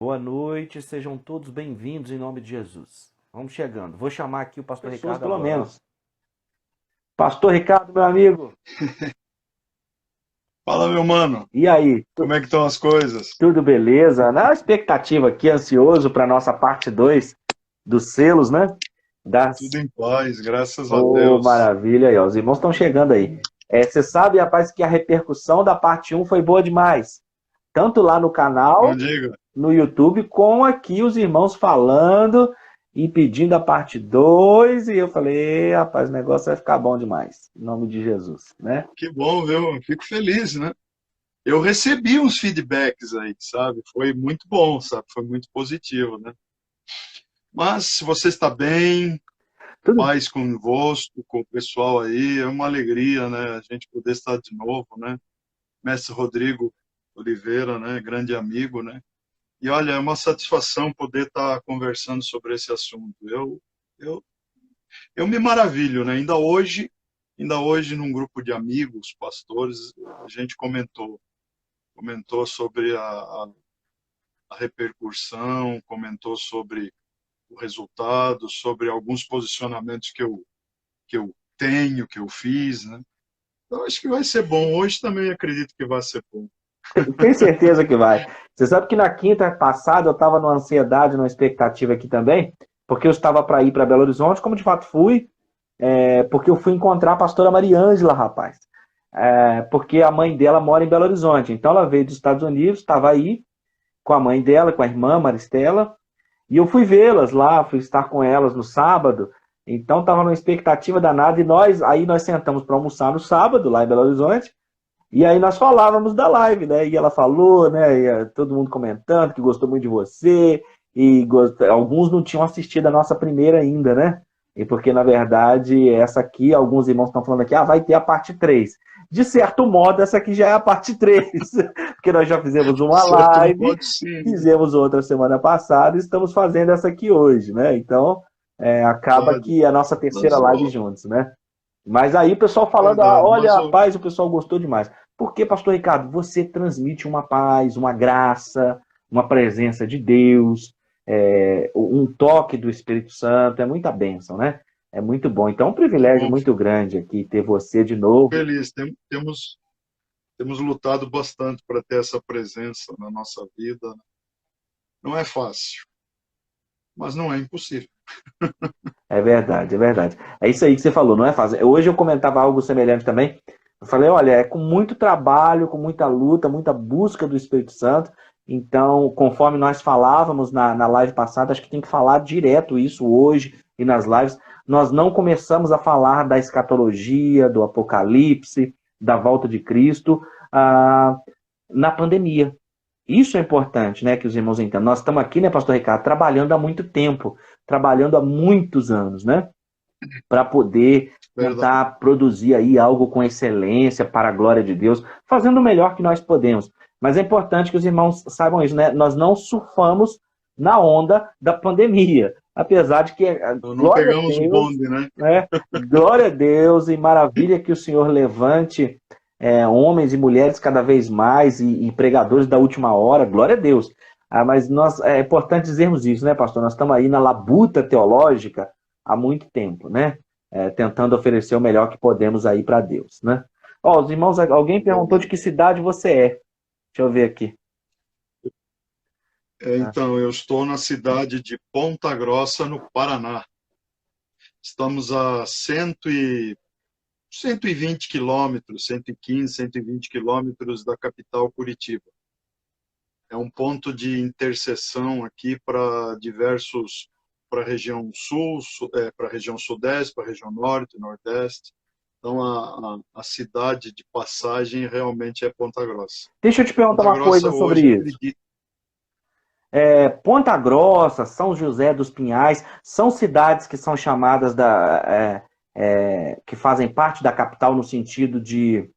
Boa noite, sejam todos bem-vindos em nome de Jesus. Vamos chegando. Vou chamar aqui o pastor Pessoas, Ricardo pelo agora. menos. Pastor Ricardo, meu amigo, Fala, meu mano, e aí? como é que estão as coisas? Tudo beleza? Na expectativa aqui, ansioso para a nossa parte 2 dos selos, né? Tudo Das... em paz, graças a Oh, Deus. maravilha aí, ó. Os irmãos estão chegando aí. Você sabe, rapaz, que a repercussão da parte um foi boa demais. Tanto lá no Não canal, diga. no YouTube, como aqui os irmãos falando e pedindo a parte 2. E eu falei, rapaz, o negócio vai ficar bom demais. Em nome de Jesus, né? Que bom, viu? Fico feliz, né? Eu recebi uns feedbacks aí, sabe? Foi muito bom, sabe? Foi muito positivo, né? Mas se você está bem, Tudo paz convosco, com o pessoal aí, é uma alegria, né? A gente poder estar de novo, né? Mestre Rodrigo Oliveira, né? Grande amigo, né? E olha, é uma satisfação poder estar conversando sobre esse assunto. Eu Eu me maravilho, né? Ainda hoje, num grupo de amigos, pastores, a gente comentou sobre a repercussão, comentou sobre o resultado, sobre alguns posicionamentos que eu tenho, que eu fiz, né? Eu acho que vai ser bom. Hoje também acredito que vai ser bom. Tenho certeza que vai. Você sabe que na quinta passada eu estava numa ansiedade, numa expectativa aqui também, porque eu estava para ir para Belo Horizonte, como de fato fui, porque eu fui encontrar a pastora Mariângela, rapaz. Porque a mãe dela mora em Belo Horizonte. Então ela veio dos Estados Unidos, estava aí com a mãe dela, com a irmã Maristela, e eu fui vê-las lá, fui estar com elas no sábado. Então estava numa expectativa danada e nós sentamos para almoçar no sábado lá em Belo Horizonte. E aí nós falávamos da live, né? E ela falou, né? Todo mundo comentando que gostou muito de você. Alguns não tinham assistido a nossa primeira ainda, né? E porque, na verdade, essa aqui, alguns irmãos estão falando aqui, vai ter a parte 3. De certo modo, essa aqui já é a parte 3. Porque nós já fizemos uma De certo live, modo, sim, né? fizemos outra semana passada e estamos fazendo essa aqui hoje, né? Então, acaba Verdade. que a nossa terceira Mas, live ó, juntos, né? Mas aí o pessoal falando, verdade, olha, mas, a ó, paz, o pessoal gostou demais. Porque, pastor Ricardo, você transmite uma paz, uma graça, uma presença de Deus, um toque do Espírito Santo, é muita bênção, né? É muito bom. Então, é um que privilégio bom, muito fico grande aqui ter você de novo. feliz. Temos lutado bastante para ter essa presença na nossa vida. Não é fácil, mas não é impossível. É verdade, é verdade. É isso aí que você falou, não é fácil. Hoje eu comentava algo semelhante também. Eu falei, olha, é com muito trabalho, com muita luta, muita busca do Espírito Santo. Então, conforme nós falávamos na live passada, acho que tem que falar direto isso hoje e nas lives. Nós não começamos a falar da escatologia, do Apocalipse, da volta de Cristo, na pandemia. Isso é importante, né, que os irmãos entendam. Nós estamos aqui, né, pastor Ricardo, trabalhando há muito tempo, trabalhando há muitos anos, né, para poder Verdade. tentar produzir aí algo com excelência para a glória de Deus, fazendo o melhor que nós podemos. Mas é importante que os irmãos saibam isso, né? Nós não surfamos na onda da pandemia, apesar de que Então, não glória a pegamos o Deus, bonde, né? né? Glória a Deus e maravilha que o Senhor levante homens e mulheres cada vez mais e pregadores da última hora, glória a Deus. Mas é importante dizermos isso, né, pastor? Nós estamos aí na labuta teológica há muito tempo, né? Tentando oferecer o melhor que podemos aí para Deus, né? Ó, os irmãos, alguém perguntou de Verdade. que cidade você é. Deixa eu ver aqui. Ah, Então, eu estou na cidade de Ponta Grossa, no Paraná. Estamos a 120 quilômetros, 115, 120 quilômetros da capital Curitiba. É um ponto de interseção aqui para a região sul, para a região sudeste, para a região norte, nordeste. Então, a cidade de passagem realmente é Ponta Grossa. deixa eu te perguntar Ponta uma Grossa coisa sobre hoje, isso. acredito, Ponta Grossa, São José dos Pinhais, são cidades que são chamadas que fazem parte da capital no sentido de,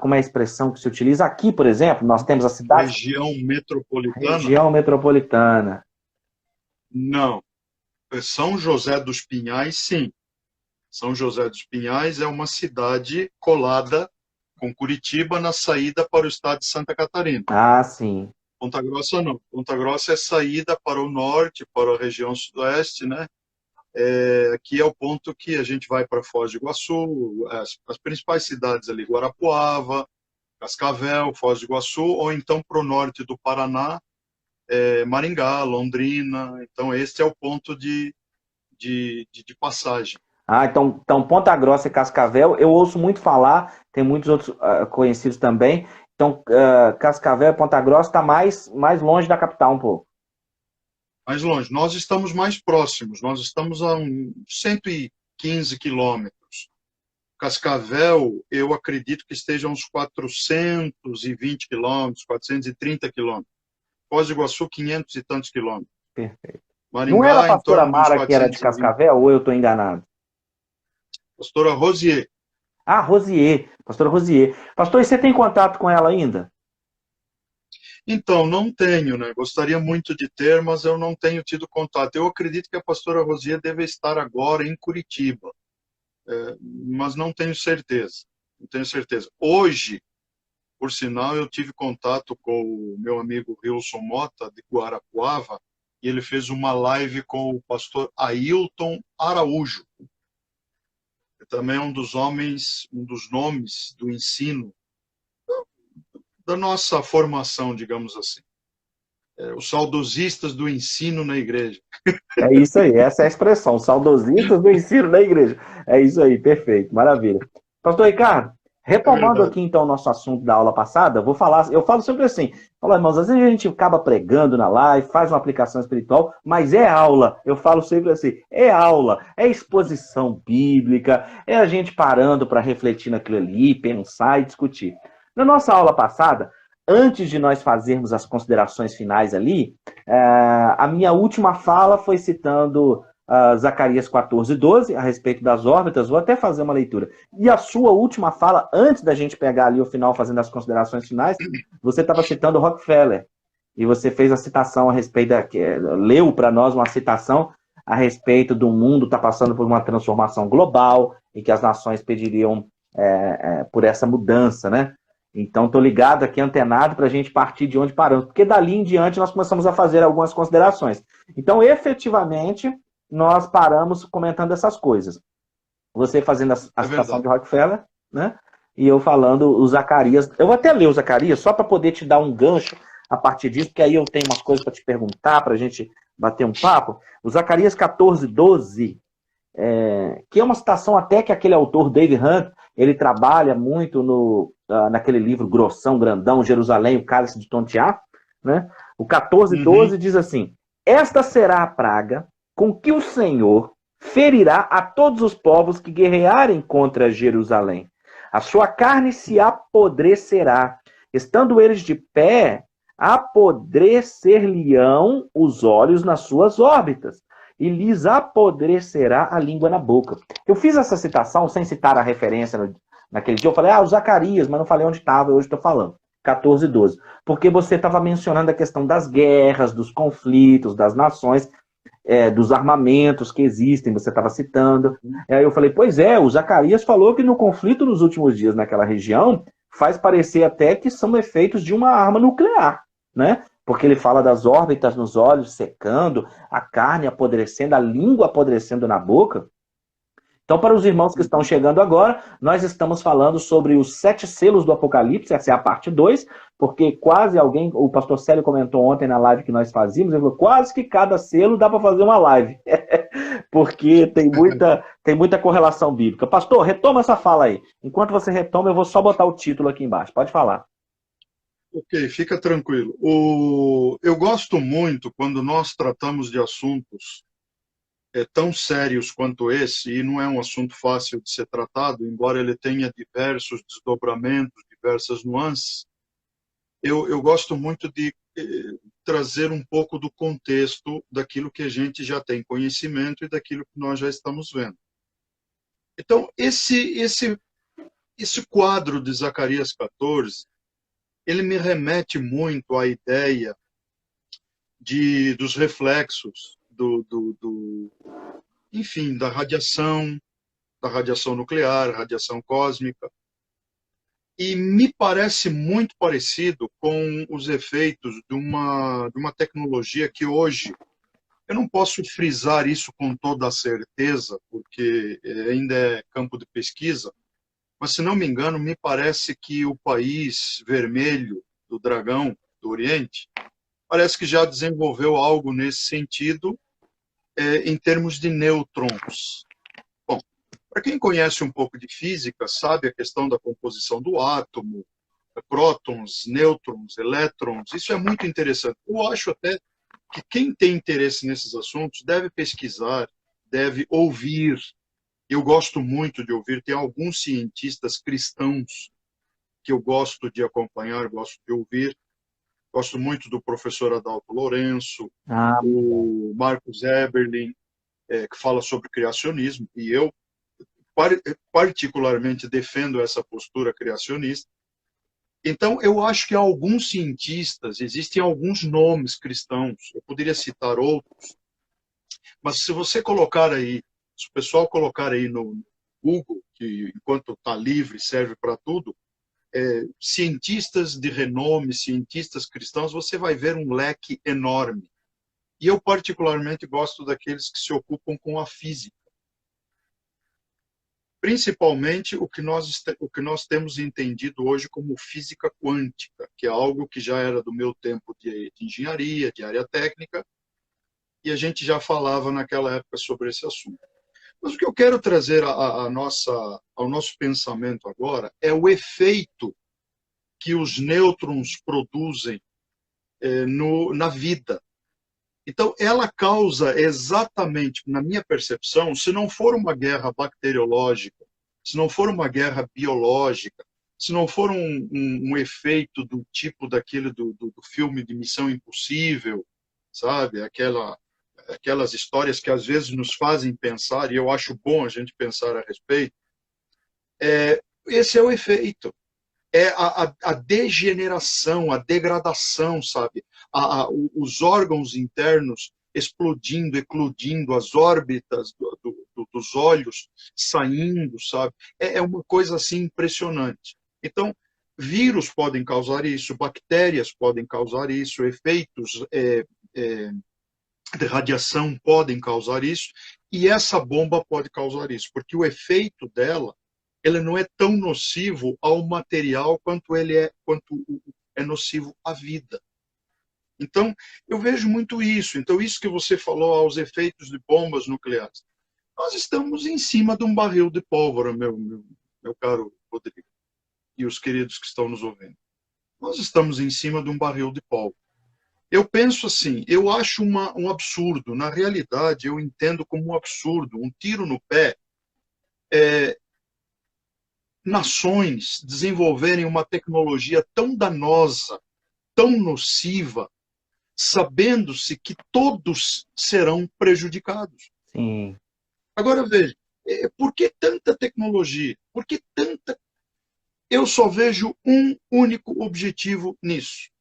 como é a expressão que se utiliza aqui, por exemplo, nós temos a cidade, região metropolitana, região metropolitana. não. São José dos Pinhais, sim. São José dos Pinhais é uma cidade colada com Curitiba na saída para o estado de Santa Catarina. Ah, sim. Ponta Grossa não. Ponta Grossa é saída para o norte, para a região sudoeste, né? Que é o ponto que a gente vai para Foz do Iguaçu, as principais cidades ali, Guarapuava, Cascavel, Foz do Iguaçu, ou então para o norte do Paraná, Maringá, Londrina. Então, esse é o ponto de passagem. Ah, então Ponta Grossa e Cascavel, eu ouço muito falar, tem muitos outros conhecidos também. Então, Cascavel e Ponta Grossa está mais longe da capital um pouco. Mais longe. Nós estamos mais próximos, nós estamos a 115 quilômetros. Cascavel, eu acredito que esteja a uns 420 quilômetros, 430 quilômetros. Foz do Iguaçu, 500 e tantos quilômetros. Perfeito. Maringá, Não era a pastora em torno de uns Mara que era de 420. Cascavel, ou eu estou enganado? Pastora Rosier. Ah, Rosier, pastora Rosier. Pastor, e você tem contato com ela ainda? Então, não tenho, né? Gostaria muito de ter, mas eu não tenho tido contato. Eu acredito que a pastora Rosier deve estar agora em Curitiba, mas não tenho certeza. Não tenho certeza. Hoje, por sinal, eu tive contato com o meu amigo Wilson Mota, de Guarapuava, e ele fez uma live com o pastor Ailton Araújo. Que também é um dos nomes do ensino, da nossa formação, digamos assim. Os saudosistas do ensino na igreja. É isso aí, essa é a expressão, saudosistas do ensino na igreja. É isso aí, perfeito, maravilha. Pastor Ricardo, retomando aqui então o nosso assunto da aula passada, eu falo sempre assim, irmãos, às vezes a gente acaba pregando na live, faz uma aplicação espiritual, mas é aula, eu falo sempre assim, é aula, é exposição bíblica, é a gente parando para refletir naquilo ali, pensar e discutir. Na nossa aula passada, antes de nós fazermos as considerações finais ali, a minha última fala foi citando Zacarias 14:12, a respeito das órbitas, vou até fazer uma leitura. E a sua última fala, antes da gente pegar ali o final, fazendo as considerações finais, você estava citando Rockefeller, e você fez a citação a respeito, leu para nós uma citação a respeito do mundo estar passando por uma transformação global, e que as nações pediriam por essa mudança, né? Então, estou ligado aqui, antenado, para a gente partir de onde paramos. Porque dali em diante nós começamos a fazer algumas considerações. Então, efetivamente, nós paramos comentando essas coisas. Você fazendo a citação de Rockefeller, né? E eu falando o Zacarias. Eu vou até ler o Zacarias, só para poder te dar um gancho a partir disso, porque aí eu tenho umas coisas para te perguntar, para a gente bater um papo. O Zacarias 14:12, que é uma citação até que aquele autor, David Hunt, ele trabalha muito naquele livro grossão, grandão, Jerusalém, o cálice de tontear, né? O 14:12 diz assim: esta será a praga com que o Senhor ferirá a todos os povos que guerrearem contra Jerusalém. A sua carne se apodrecerá. Estando eles de pé, apodrecer-lhe-ão os olhos nas suas órbitas, e lhes apodrecerá a língua na boca. Eu fiz essa citação sem citar a referência naquele dia. Eu falei, o Zacarias, mas não falei onde estava, hoje estou falando. 14:12. Porque você estava mencionando a questão das guerras, dos conflitos, das nações, dos armamentos que existem, você estava citando. Aí eu falei, pois o Zacarias falou que no conflito nos últimos dias naquela região faz parecer até que são efeitos de uma arma nuclear, né? Porque ele fala das órbitas nos olhos secando, a carne apodrecendo, a língua apodrecendo na boca. Então, para os irmãos que estão chegando agora, nós estamos falando sobre os 7 selos do Apocalipse, essa é a parte 2, porque quase alguém, o pastor Célio comentou ontem na live que nós fazíamos, ele falou, quase que cada selo dá para fazer uma live, porque tem muita correlação bíblica. Pastor, retoma essa fala aí. Enquanto você retoma, eu vou só botar o título aqui embaixo. Pode falar. Ok, fica tranquilo. Eu gosto muito quando nós tratamos de assuntos tão sérios quanto esse, e não é um assunto fácil de ser tratado, embora ele tenha diversos desdobramentos, diversas nuances. Eu gosto muito de trazer um pouco do contexto daquilo que a gente já tem conhecimento e daquilo que nós já estamos vendo. Então, esse quadro de Zacarias 14, ele me remete muito à ideia dos reflexos enfim, da radiação nuclear, radiação cósmica. E me parece muito parecido com os efeitos de uma tecnologia que hoje, eu não posso frisar isso com toda a certeza, porque ainda é campo de pesquisa, mas se não me engano, me parece que o país vermelho do dragão do Oriente parece que já desenvolveu algo nesse sentido, em termos de nêutrons. Bom, para quem conhece um pouco de física, sabe a questão da composição do átomo, prótons, nêutrons, elétrons, isso é muito interessante. Eu acho até que quem tem interesse nesses assuntos deve pesquisar, deve ouvir. Eu gosto muito de ouvir, tem alguns cientistas cristãos que eu gosto de acompanhar, gosto de ouvir. Gosto muito do professor Adalto Lourenço, Ah, o Marcos Eberlin, que fala sobre criacionismo, e eu particularmente defendo essa postura criacionista. Então, eu acho que há alguns cientistas, existem alguns nomes cristãos, eu poderia citar outros, mas se você colocar aí, se o pessoal colocar aí no Google, que enquanto está livre serve para tudo, cientistas de renome, cientistas cristãos, você vai ver um leque enorme. E eu particularmente gosto daqueles que se ocupam com a física. Principalmente o que nós temos entendido hoje como física quântica, que é algo que já era do meu tempo de engenharia, de área técnica, e a gente já falava naquela época sobre esse assunto. Mas o que eu quero trazer ao nosso pensamento agora é o efeito que os nêutrons produzem na vida. Então, ela causa exatamente, na minha percepção, se não for uma guerra bacteriológica, se não for uma guerra biológica, se não for um efeito do tipo daquele do filme de Missão Impossível, sabe? Aquelas histórias que às vezes nos fazem pensar, e eu acho bom a gente pensar a respeito, esse é o efeito. É a degeneração, a degradação, sabe? Os órgãos internos explodindo, eclodindo, as órbitas dos olhos saindo, sabe? É uma coisa assim impressionante. Então, vírus podem causar isso, bactérias podem causar isso, efeitos de radiação podem causar isso, e essa bomba pode causar isso, porque o efeito dela ele não é tão nocivo ao material quanto é nocivo à vida. Então, eu vejo muito isso. Então, isso que você falou aos efeitos de bombas nucleares. Nós estamos em cima de um barril de pólvora, meu caro Rodrigo, e os queridos que estão nos ouvindo. Nós estamos em cima de um barril de pólvora. Eu penso assim, eu acho um absurdo. Na realidade, eu entendo como um absurdo, um tiro no pé, nações desenvolverem uma tecnologia tão danosa, tão nociva, sabendo-se que todos serão prejudicados. sim. Agora veja, por que tanta tecnologia? Por que tanta... Eu só vejo um único objetivo nisso.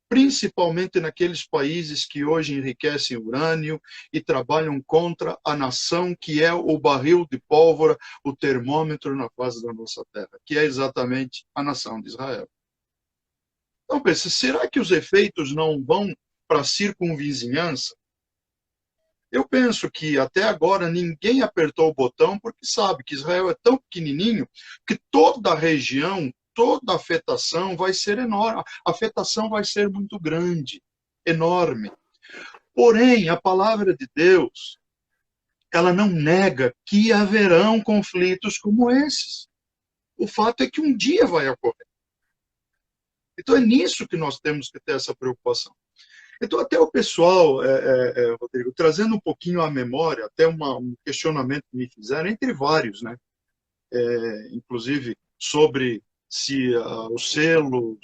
Principalmente naqueles países que hoje enriquecem urânio e trabalham contra a nação que é o barril de pólvora, o termômetro na face da nossa terra, que é exatamente a nação de Israel. Então, pense, será que os efeitos não vão para a circunvizinhança? Eu penso que até agora ninguém apertou o botão porque sabe que Israel é tão pequenininho que toda a região, toda a afetação vai ser enorme. A afetação vai ser muito grande, enorme. Porém, a palavra de Deus, ela não nega que haverão conflitos como esses. O fato é que um dia vai ocorrer. Então é nisso que nós temos que ter essa preocupação. Então, até o pessoal, Rodrigo, trazendo um pouquinho à memória, até um questionamento que me fizeram, entre vários, né? Inclusive sobre se os selos,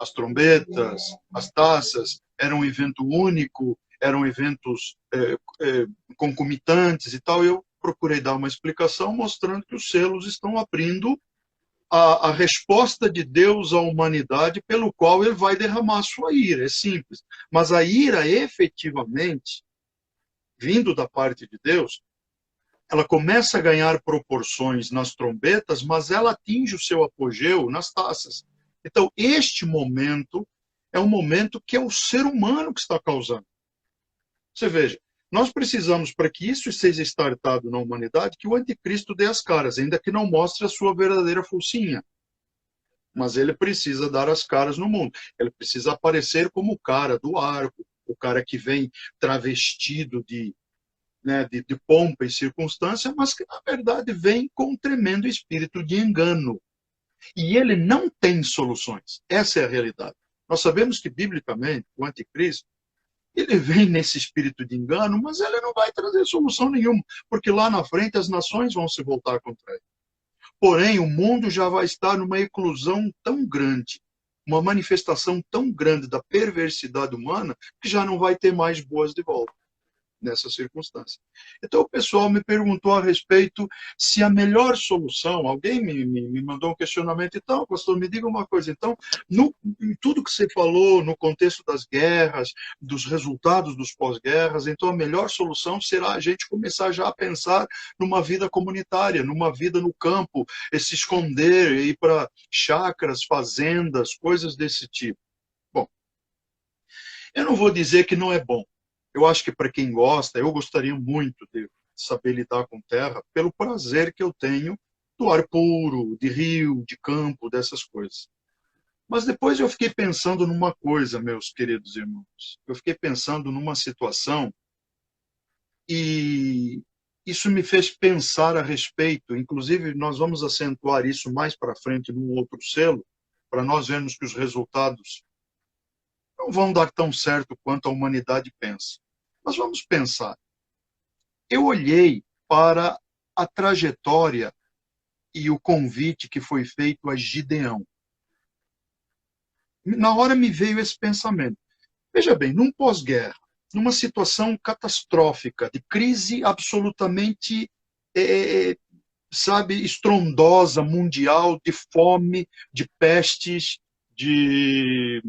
as trombetas, as taças eram um evento único, eram eventos concomitantes e tal. Eu procurei dar uma explicação mostrando que os selos estão abrindo a resposta de Deus à humanidade pelo qual ele vai derramar sua ira. É simples. Mas a ira, efetivamente, vindo da parte de Deus, ela começa a ganhar proporções nas trombetas, mas ela atinge o seu apogeu nas taças. Então, este momento é um momento que é o ser humano que está causando. Você veja, nós precisamos, para que isso seja startado na humanidade, que o anticristo dê as caras, ainda que não mostre a sua verdadeira focinha. Mas ele precisa dar as caras no mundo. Ele precisa aparecer como o cara do arco, o cara que vem travestido de pompa e circunstância, mas que, na verdade, vem com um tremendo espírito de engano. E ele não tem soluções. Essa é a realidade. Nós sabemos que, biblicamente, o anticristo, ele vem nesse espírito de engano, mas ele não vai trazer solução nenhuma, porque lá na frente as nações vão se voltar contra ele. Porém, o mundo já vai estar numa eclosão tão grande, uma manifestação tão grande da perversidade humana, que já não vai ter mais boas de volta nessa circunstância. Então o pessoal me perguntou a respeito se a melhor solução, alguém me mandou um questionamento, então, pastor, me diga uma coisa, então, em tudo que você falou, no contexto das guerras, dos resultados dos pós-guerras, então a melhor solução será a gente começar já a pensar numa vida comunitária, numa vida no campo, se esconder, ir para chácaras, fazendas, coisas desse tipo. Bom, eu não vou dizer que não é bom. Eu acho que para quem gosta, eu gostaria muito de saber lidar com terra pelo prazer que eu tenho do ar puro, de rio, de campo, dessas coisas. Mas depois eu fiquei pensando numa coisa, meus queridos irmãos. Eu fiquei pensando numa situação e isso me fez pensar a respeito. Inclusive, nós vamos acentuar isso mais para frente num outro selo, para nós vermos que os resultados não vão dar tão certo quanto a humanidade pensa. Mas vamos pensar. Eu olhei para a trajetória e o convite que foi feito a Gideão. Na hora me veio esse pensamento. Veja bem, num pós-guerra, numa situação catastrófica, de crise absolutamente, estrondosa, mundial, de fome, de pestes, de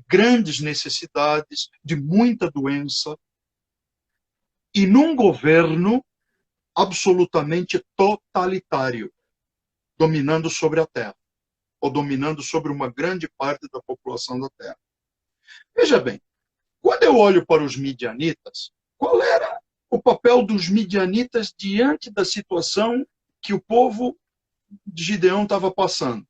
grandes necessidades, de muita doença, e num governo absolutamente totalitário, dominando sobre a Terra, ou dominando sobre uma grande parte da população da Terra. Veja bem, quando eu olho para os midianitas, qual era o papel dos midianitas diante da situação que o povo de Gideão estava passando?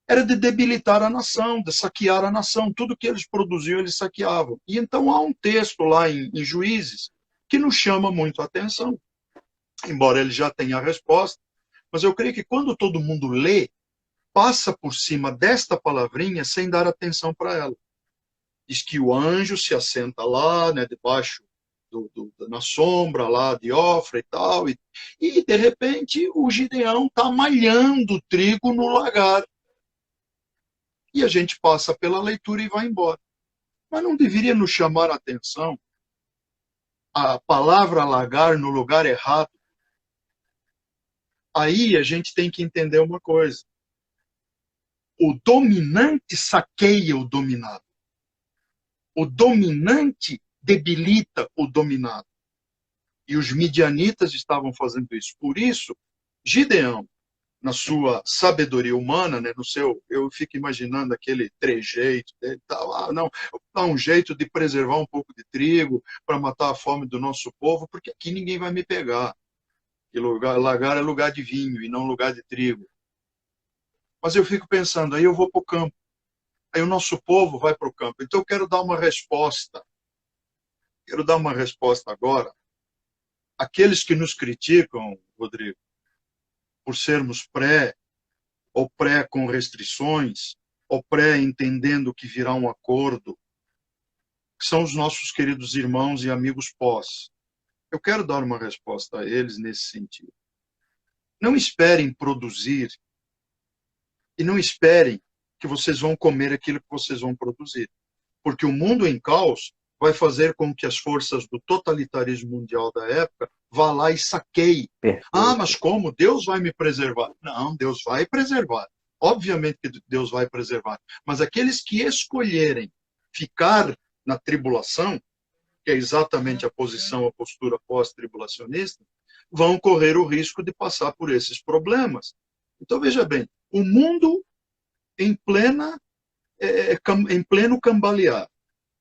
Era de debilitar a nação, de saquear a nação. Tudo que eles produziam, eles saqueavam. E então há um texto lá em Juízes que nos chama muito a atenção. Embora ele já tenha a resposta, mas eu creio que quando todo mundo lê, passa por cima desta palavrinha sem dar atenção para ela. Diz que o anjo se assenta lá, debaixo, na sombra lá de Ofra e tal, e de repente o Gideão está malhando trigo no lagar. E a gente passa pela leitura e vai embora. Mas não deveria nos chamar a atenção a palavra lagar no lugar errado? Aí a gente tem que entender uma coisa. O dominante saqueia o dominado. O dominante debilita o dominado. E os midianitas estavam fazendo isso. Por isso, Gideão, na sua sabedoria humana, no seu, eu fico imaginando aquele trejeito dele, não, dá um jeito de preservar um pouco de trigo para matar a fome do nosso povo, porque aqui ninguém vai me pegar. E lagar é lugar de vinho e não lugar de trigo. Mas eu fico pensando, aí eu vou para o campo. Aí o nosso povo vai para o campo. Então eu quero dar uma resposta. Quero dar uma resposta agora. Aqueles que nos criticam, Rodrigo, por sermos ou pré com restrições, ou pré entendendo que virá um acordo, que são os nossos queridos irmãos e amigos pós. Eu quero dar uma resposta a eles nesse sentido. Não esperem produzir e não esperem que vocês vão comer aquilo que vocês vão produzir. Porque o mundo em caos vai fazer com que as forças do totalitarismo mundial da época vá lá e saqueie. Ah, mas como? Deus vai me preservar. Não, Deus vai preservar. Obviamente que Deus vai preservar. Mas aqueles que escolherem ficar na tribulação, que é exatamente a postura pós-tribulacionista, vão correr o risco de passar por esses problemas. Então, veja bem, o mundo em pleno cambalear,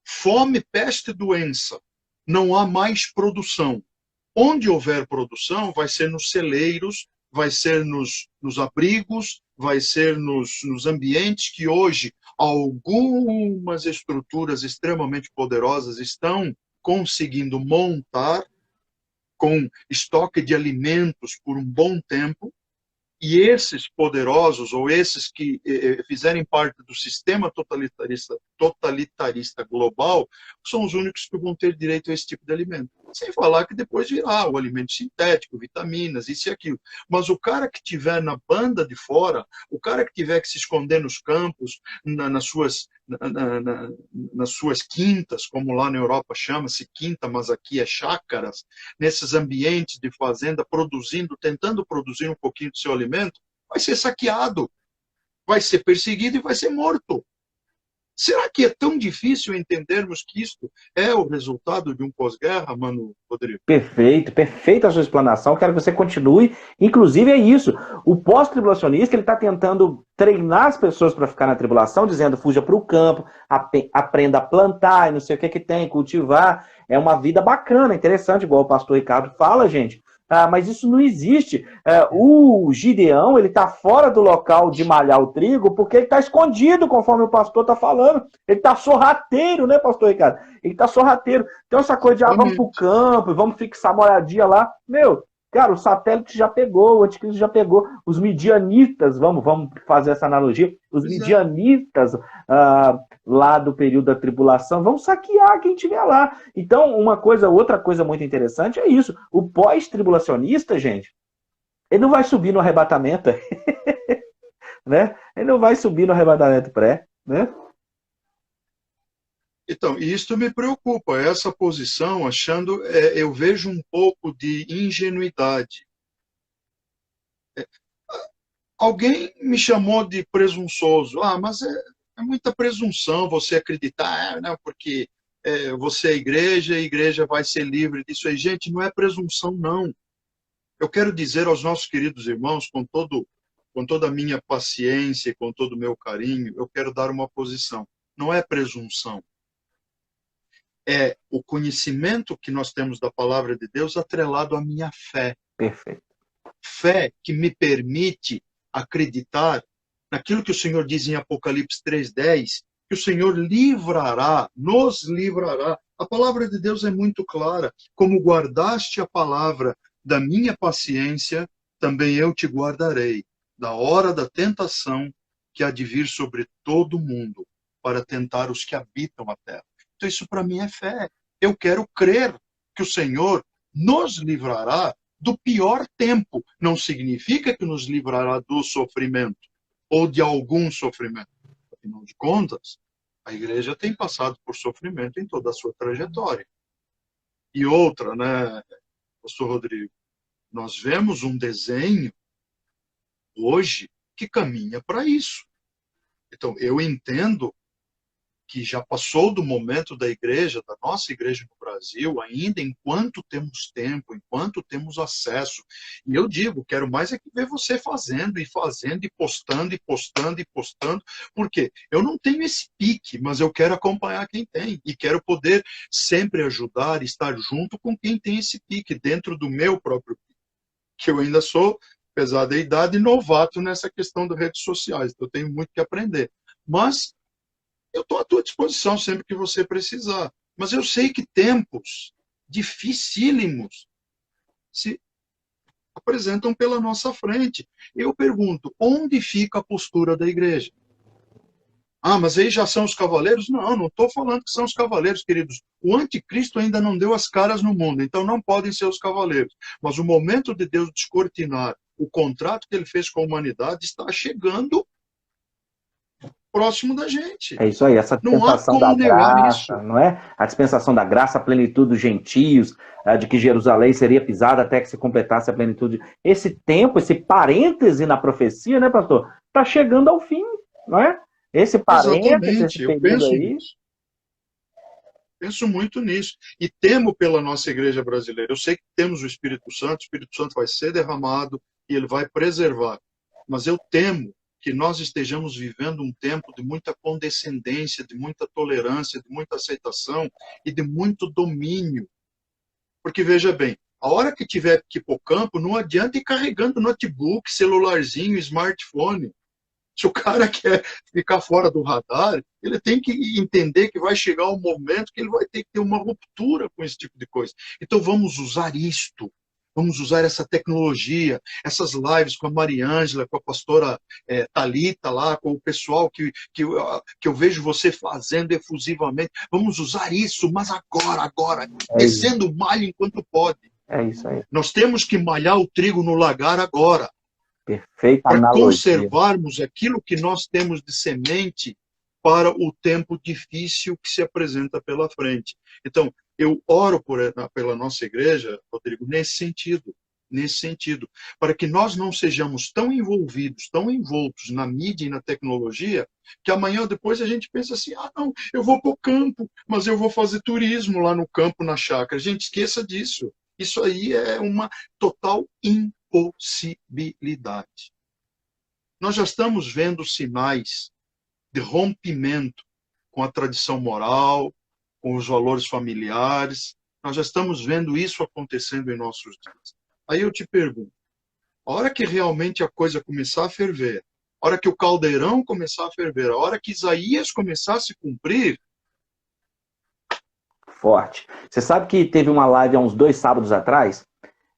fome, peste, doença, não há mais produção. Onde houver produção, vai ser nos celeiros, vai ser nos abrigos, vai ser nos ambientes que hoje algumas estruturas extremamente poderosas estão conseguindo montar com estoque de alimentos por um bom tempo, e esses poderosos, ou esses que fizerem parte do sistema totalitarista global, são os únicos que vão ter direito a esse tipo de alimento. Sem falar que depois virá o alimento sintético, vitaminas, isso e aquilo. Mas o cara que estiver na banda de fora, o cara que tiver que se esconder nos campos, nas suas quintas, como lá na Europa chama-se quinta, mas aqui é chácaras, nesses ambientes de fazenda, tentando produzir um pouquinho do seu alimento, vai ser saqueado, vai ser perseguido e vai ser morto. Será que é tão difícil entendermos que isto é o resultado de um pós-guerra, Mano Rodrigo? Perfeito, perfeita a sua explanação. Quero que você continue. Inclusive é isso. O pós-tribulacionista ele está tentando treinar as pessoas para ficar na tribulação, dizendo fuja para o campo, aprenda a plantar e não sei o que tem, cultivar. É uma vida bacana, interessante, igual o pastor Ricardo fala, gente. Mas isso não existe. O Gideão, ele está fora do local de malhar o trigo porque ele está escondido, conforme o pastor está falando. Ele está sorrateiro, né, pastor Ricardo? Ele está sorrateiro. Então essa coisa de vamos para o campo, vamos fixar moradia lá. Meu, cara, o satélite já pegou, o anticristo já pegou. Os midianitas, vamos fazer essa analogia, os midianitas lá do período da tribulação, vão saquear quem estiver lá. Então, outra coisa muito interessante é isso. O pós-tribulacionista, gente, ele não vai subir no arrebatamento, né? Ele não vai subir no arrebatamento pré, né? Então, isto me preocupa, essa posição, eu vejo um pouco de ingenuidade. Alguém me chamou de presunçoso. Mas é muita presunção você acreditar, né, porque você é igreja, a igreja vai ser livre disso aí. Gente, não é presunção, não. Eu quero dizer aos nossos queridos irmãos, com toda a minha paciência, com todo o meu carinho, eu quero dar uma posição. Não é presunção. É o conhecimento que nós temos da palavra de Deus atrelado à minha fé. Perfeito. Fé que me permite acreditar naquilo que o Senhor diz em Apocalipse 3:10, que o Senhor nos livrará. A palavra de Deus é muito clara. Como guardaste a palavra da minha paciência, também eu te guardarei da hora da tentação que há de vir sobre todo o mundo para tentar os que habitam a terra. Então isso para mim é fé. Eu quero crer que o Senhor nos livrará do pior tempo. Não significa que nos livrará do sofrimento ou de algum sofrimento. Afinal de contas, a igreja tem passado por sofrimento em toda a sua trajetória. E outra, né, pastor Rodrigo, nós vemos um desenho hoje que caminha para isso. Então, eu entendo que já passou do momento da igreja, da nossa igreja no Brasil, ainda enquanto temos tempo, enquanto temos acesso. E eu digo, quero mais é que ver você fazendo, e postando, e postando, e postando, porque eu não tenho esse pique, mas eu quero acompanhar quem tem, e quero poder sempre ajudar, estar junto com quem tem esse pique, dentro do meu próprio pique. Que eu ainda sou, apesar da idade, novato nessa questão das redes sociais, então eu tenho muito que aprender. Mas eu estou à tua disposição sempre que você precisar. Mas eu sei que tempos dificílimos se apresentam pela nossa frente. Eu pergunto, onde fica a postura da igreja? Mas aí já são os cavaleiros? Não estou falando que são os cavaleiros, queridos. O anticristo ainda não deu as caras no mundo, então não podem ser os cavaleiros. Mas o momento de Deus descortinar o contrato que ele fez com a humanidade está chegando próximo da gente. É isso aí, essa dispensação da graça, não é? A dispensação da graça, a plenitude dos gentios, de que Jerusalém seria pisada até que se completasse a plenitude. Esse tempo, esse parêntese na profecia, né, pastor? Está chegando ao fim, não é? Esse parêntese, esse período aí. Penso muito nisso. E temo pela nossa igreja brasileira. Eu sei que temos o Espírito Santo vai ser derramado e ele vai preservar. Mas eu temo que nós estejamos vivendo um tempo de muita condescendência, de muita tolerância, de muita aceitação e de muito domínio. Porque, veja bem, a hora que tiver que ir para o campo, não adianta ir carregando notebook, celularzinho, smartphone. Se o cara quer ficar fora do radar, ele tem que entender que vai chegar um momento que ele vai ter que ter uma ruptura com esse tipo de coisa. Então vamos usar isto, vamos usar essa tecnologia, essas lives com a Mariângela, com a pastora Thalita lá, com o pessoal que eu vejo você fazendo efusivamente. Vamos usar isso, mas agora, descendo o malho enquanto pode. É isso aí. Nós temos que malhar o trigo no lagar agora. Perfeita para analogia. conservarmos aquilo que nós temos de semente para o tempo difícil que se apresenta pela frente. Então, eu oro pela nossa igreja, Rodrigo, nesse sentido, para que nós não sejamos tão envolvidos, tão envoltos na mídia e na tecnologia, que amanhã ou depois a gente pensa assim, não, eu vou para o campo, mas eu vou fazer turismo lá no campo, na chácara. Gente, esqueça disso. Isso aí é uma total impossibilidade. Nós já estamos vendo sinais de rompimento com a tradição moral, com os valores familiares. Nós já estamos vendo isso acontecendo em nossos dias. Aí eu te pergunto, a hora que realmente a coisa começar a ferver, a hora que o caldeirão começar a ferver, a hora que Isaías começar a se cumprir... Forte. Você sabe que teve uma live há uns 2 sábados atrás,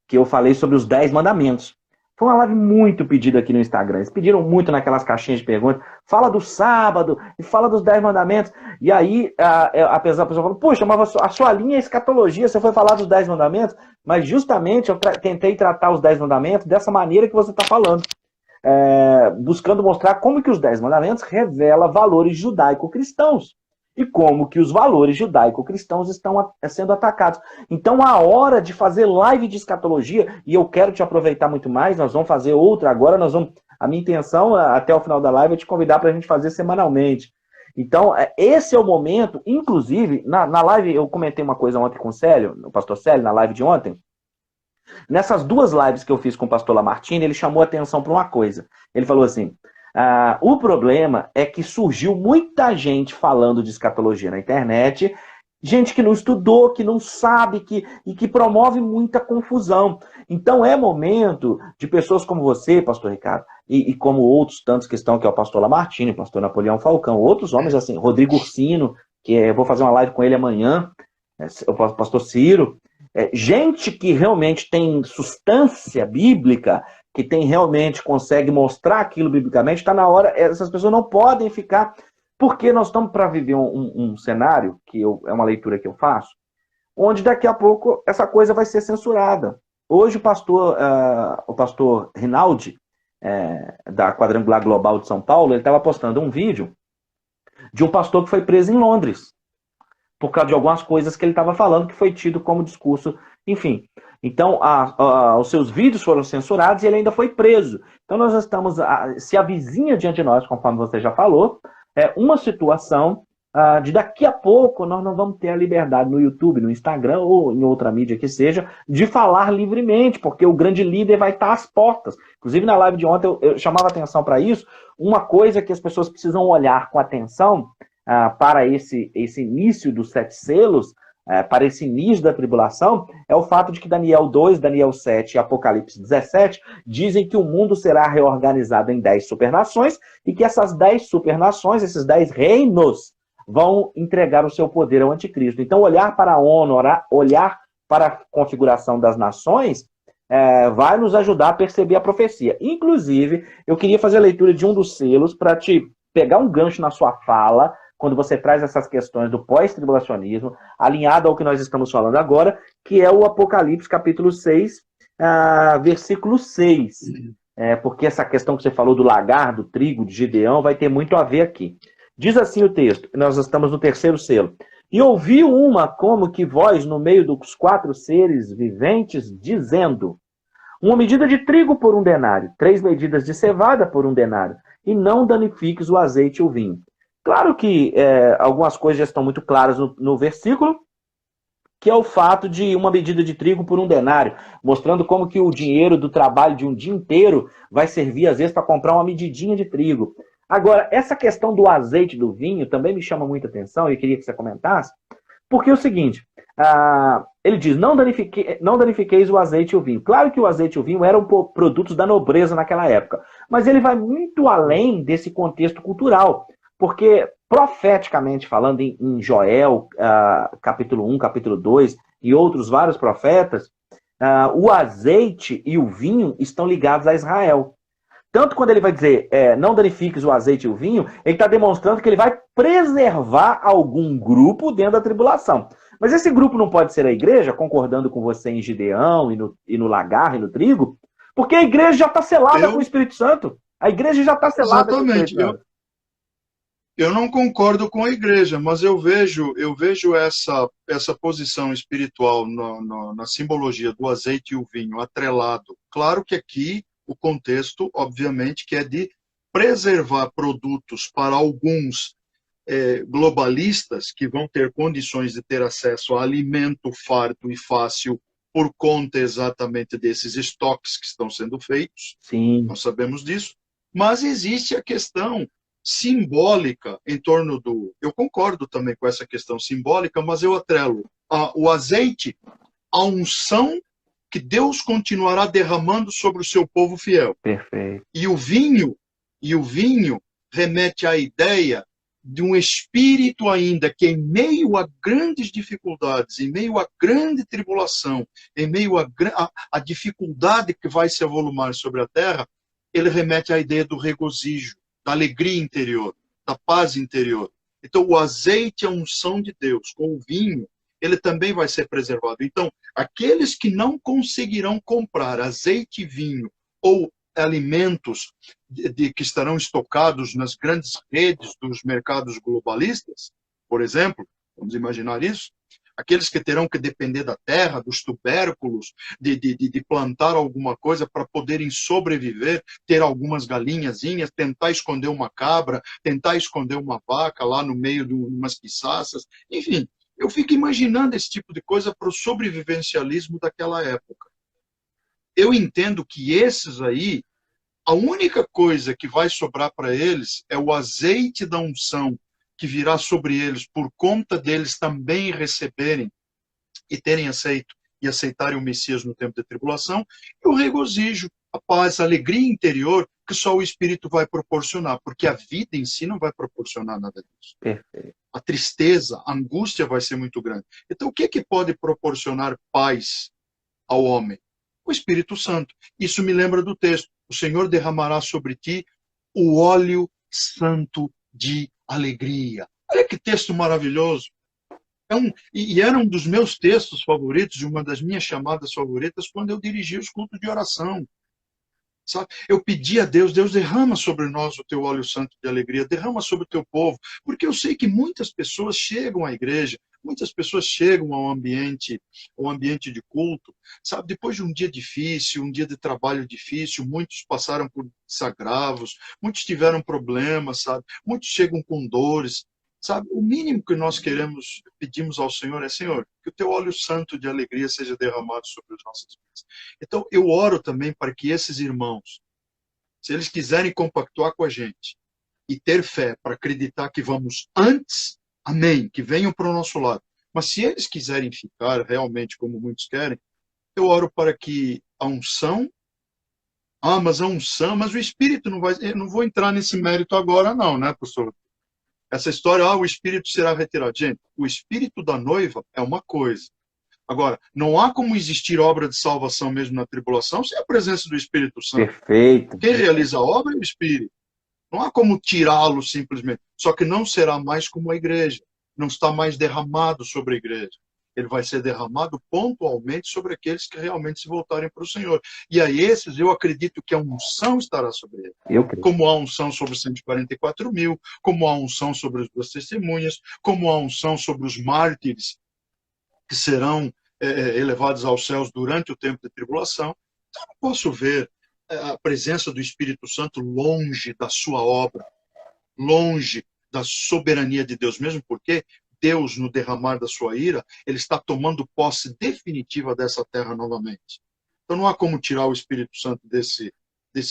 que eu falei sobre os 10 mandamentos. Foi uma live muito pedida aqui no Instagram. Eles pediram muito naquelas caixinhas de perguntas. Fala do sábado e fala dos 10 mandamentos. E aí, a pessoa falou, puxa, mas a sua linha é escatologia, você foi falar dos 10 mandamentos, mas justamente eu tentei tratar os 10 mandamentos dessa maneira que você está falando. Buscando mostrar como que os 10 mandamentos revelam valores judaico-cristãos. E como que os valores judaico-cristãos estão sendo atacados. Então, a hora de fazer live de escatologia, e eu quero te aproveitar muito mais, nós vamos fazer outra agora, a minha intenção, até o final da live, é te convidar para a gente fazer semanalmente. Então, esse é o momento, inclusive, na live, eu comentei uma coisa ontem com o Célio, o pastor Célio, na live de ontem. Nessas 2 lives que eu fiz com o pastor Lamartine, ele chamou a atenção para uma coisa. Ele falou assim... o problema é que surgiu muita gente falando de escatologia na internet, gente que não estudou, que não sabe, e que promove muita confusão. Então é momento de pessoas como você, pastor Ricardo, e como outros tantos que estão aqui, o pastor Lamartine, o pastor Napoleão Falcão, outros homens assim, Rodrigo Ursino, que eu vou fazer uma live com ele amanhã, o pastor Ciro, gente que realmente tem substância bíblica, que consegue mostrar aquilo biblicamente, está na hora, essas pessoas não podem ficar, porque nós estamos para viver um cenário, que é uma leitura que eu faço, onde daqui a pouco essa coisa vai ser censurada. Hoje o pastor Rinaldi, da Quadrangular Global de São Paulo, ele estava postando um vídeo de um pastor que foi preso em Londres, por causa de algumas coisas que ele estava falando, que foi tido como discurso, enfim. Então, os seus vídeos foram censurados e ele ainda foi preso. Então, nós estamos, se avizinha diante de nós, conforme você já falou, uma situação de daqui a pouco nós não vamos ter a liberdade no YouTube, no Instagram ou em outra mídia que seja, de falar livremente, porque o grande líder vai estar às portas. Inclusive, na live de ontem, eu chamava atenção para isso. Uma coisa que as pessoas precisam olhar com atenção para esse início dos 7 selos, para esse início da tribulação, é o fato de que Daniel 2, Daniel 7 e Apocalipse 17 dizem que o mundo será reorganizado em 10 supernações e que essas 10 supernações, esses 10 reinos, vão entregar o seu poder ao anticristo. Então, olhar para a ONU, olhar para a configuração das nações, vai nos ajudar a perceber a profecia. Inclusive, eu queria fazer a leitura de um dos selos para te pegar um gancho na sua fala, quando você traz essas questões do pós-tribulacionismo, alinhado ao que nós estamos falando agora, que é o Apocalipse capítulo 6, versículo 6. Porque essa questão que você falou do lagar, do trigo, de Gideão, vai ter muito a ver aqui. Diz assim o texto, nós estamos no 3º selo. E ouvi uma como que voz no meio dos 4 seres viventes, dizendo: uma medida de trigo por 1 denário, 3 medidas de cevada por 1 denário, e não danifiques o azeite e o vinho. Claro que algumas coisas já estão muito claras no versículo, que é o fato de uma medida de trigo por um denário, mostrando como que o dinheiro do trabalho de um dia inteiro vai servir, às vezes, para comprar uma medidinha de trigo. Agora, essa questão do azeite do vinho também me chama muita atenção, e eu queria que você comentasse, porque é o seguinte, ele diz, não danifiqueis o azeite e o vinho. Claro que o azeite e o vinho eram produtos da nobreza naquela época, mas ele vai muito além desse contexto cultural, porque profeticamente falando em Joel, capítulo 1, capítulo 2 e outros vários profetas, o azeite e o vinho estão ligados a Israel. Tanto quando ele vai dizer, não danifiques o azeite e o vinho, ele está demonstrando que ele vai preservar algum grupo dentro da tribulação. Mas esse grupo não pode ser a igreja, concordando com você em Gideão, e no lagar, e no trigo, porque a igreja já está selada com o Espírito Santo. A igreja já está selada com o Espírito Santo. Eu não concordo com a igreja, mas eu vejo essa posição espiritual na simbologia do azeite e o vinho atrelado. Claro que aqui o contexto, obviamente, que é de preservar produtos para alguns globalistas que vão ter condições de ter acesso a alimento farto e fácil por conta exatamente desses estoques que estão sendo feitos. Sim. Nós sabemos disso. Mas existe a questão simbólica em torno do... Eu concordo também com essa questão simbólica, mas eu atrelo o azeite à unção que Deus continuará derramando sobre o seu povo fiel. Perfeito. E o vinho remete à ideia de um espírito ainda que em meio a grandes dificuldades, em meio a grande tribulação, em meio a dificuldade que vai se avolumar sobre a terra, ele remete à ideia do regozijo, da alegria interior, da paz interior. Então, o azeite é a unção de Deus. Com o vinho, ele também vai ser preservado. Então, aqueles que não conseguirão comprar azeite e vinho ou alimentos que estarão estocados nas grandes redes dos mercados globalistas, por exemplo, vamos imaginar isso, aqueles que terão que depender da terra, dos tubérculos, de plantar alguma coisa para poderem sobreviver, ter algumas galinhazinhas, tentar esconder uma cabra, tentar esconder uma vaca lá no meio de umas quiçaças, enfim, eu fico imaginando esse tipo de coisa para o sobrevivencialismo daquela época. Eu entendo que esses aí, a única coisa que vai sobrar para eles é o azeite da unção que virá sobre eles por conta deles também receberem e terem aceito e aceitarem o Messias no tempo da tribulação, e o regozijo, a paz, a alegria interior que só o Espírito vai proporcionar, porque a vida em si não vai proporcionar nada disso. Perfeito. A tristeza, a angústia vai ser muito grande. Então, o que pode proporcionar paz ao homem? O Espírito Santo. Isso me lembra do texto. O Senhor derramará sobre ti o óleo santo de alegria. Olha que texto maravilhoso. Era um dos meus textos favoritos, de uma das minhas chamadas favoritas, quando eu dirigia os cultos de oração. Sabe? Eu pedi a Deus, Deus derrama sobre nós o teu óleo santo de alegria, derrama sobre o teu povo, porque eu sei que muitas pessoas chegam à igreja, muitas pessoas chegam ao ambiente de culto, sabe? Depois de um dia difícil, um dia de trabalho difícil, muitos passaram por desagravos, muitos tiveram problemas, sabe? Muitos chegam com dores, sabe? O mínimo que nós pedimos ao Senhor é, Senhor, que o teu óleo santo de alegria seja derramado sobre as nossas vidas. Então, eu oro também para que esses irmãos, se eles quiserem compactuar com a gente e ter fé para acreditar que vamos antes, amém, que venham para o nosso lado. Mas se eles quiserem ficar realmente como muitos querem, eu oro para que a unção, mas a unção, mas o Espírito não vai, eu não vou entrar nesse mérito agora não, né, pastor? Essa história, o Espírito será retirado. Gente, o Espírito da noiva é uma coisa. Agora, não há como existir obra de salvação mesmo na tribulação sem a presença do Espírito Santo. Perfeito. Quem realiza a obra é o Espírito. Não há como tirá-lo simplesmente. Só que não será mais como a igreja. Não está mais derramado sobre a igreja. Ele vai ser derramado pontualmente sobre aqueles que realmente se voltarem para o Senhor. E a esses, eu acredito que a unção estará sobre eles. Eu creio. Como a unção sobre os 144 mil, como a unção sobre as duas testemunhas, como a unção sobre os mártires que serão elevados aos céus durante o tempo de tribulação. Então, eu não posso ver a presença do Espírito Santo longe da sua obra, longe da soberania de Deus, mesmo porque Deus, no derramar da sua ira, ele está tomando posse definitiva dessa terra novamente. Então não há como tirar o Espírito Santo desse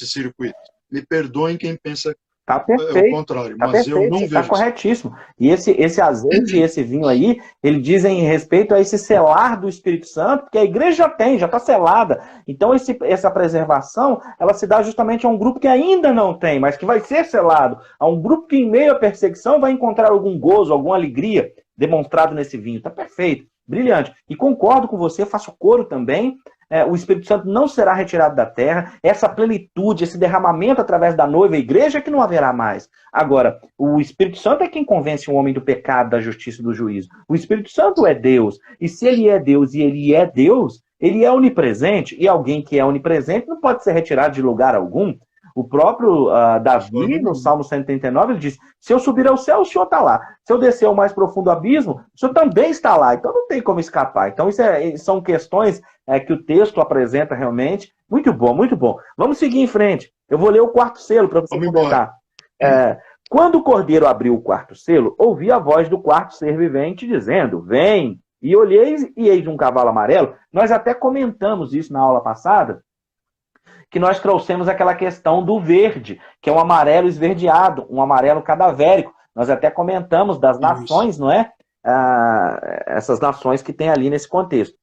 circuito. Me perdoem quem pensa Tá o perfeito. contrário, Tá mas eu perfeito, não você vejo tá isso. corretíssimo. E esse azeite e esse vinho aí, ele dizem respeito a esse selar do Espírito Santo, porque a igreja já tem, já está selada. Então essa preservação, ela se dá justamente a um grupo que ainda não tem, mas que vai ser selado. A um grupo que em meio à perseguição vai encontrar algum gozo, alguma alegria demonstrado nesse vinho. Tá perfeito, brilhante. E concordo com você, faço coro também. O Espírito Santo não será retirado da terra, essa plenitude, esse derramamento através da noiva, a igreja é que não haverá mais. Agora, o Espírito Santo é quem convence o homem do pecado, da justiça e do juízo. O Espírito Santo é Deus, e se ele é Deus e ele é Deus, ele é onipresente, e alguém que é onipresente não pode ser retirado de lugar algum. O próprio Davi, no Salmo 139, ele diz, se eu subir ao céu, o Senhor está lá. Se eu descer ao mais profundo abismo, o Senhor também está lá. Então não tem como escapar. Então são questões que o texto apresenta realmente. Muito bom, muito bom. Vamos seguir em frente. Eu vou ler o quarto selo para você comentar. Quando o cordeiro abriu o quarto selo, ouvi a voz do quarto ser vivente dizendo, vem. E olhei e eis um cavalo amarelo. Nós até comentamos isso na aula passada, que nós trouxemos aquela questão do verde, que é um amarelo esverdeado, um amarelo cadavérico. Nós até comentamos das nações, não é? Essas nações que tem ali nesse contexto.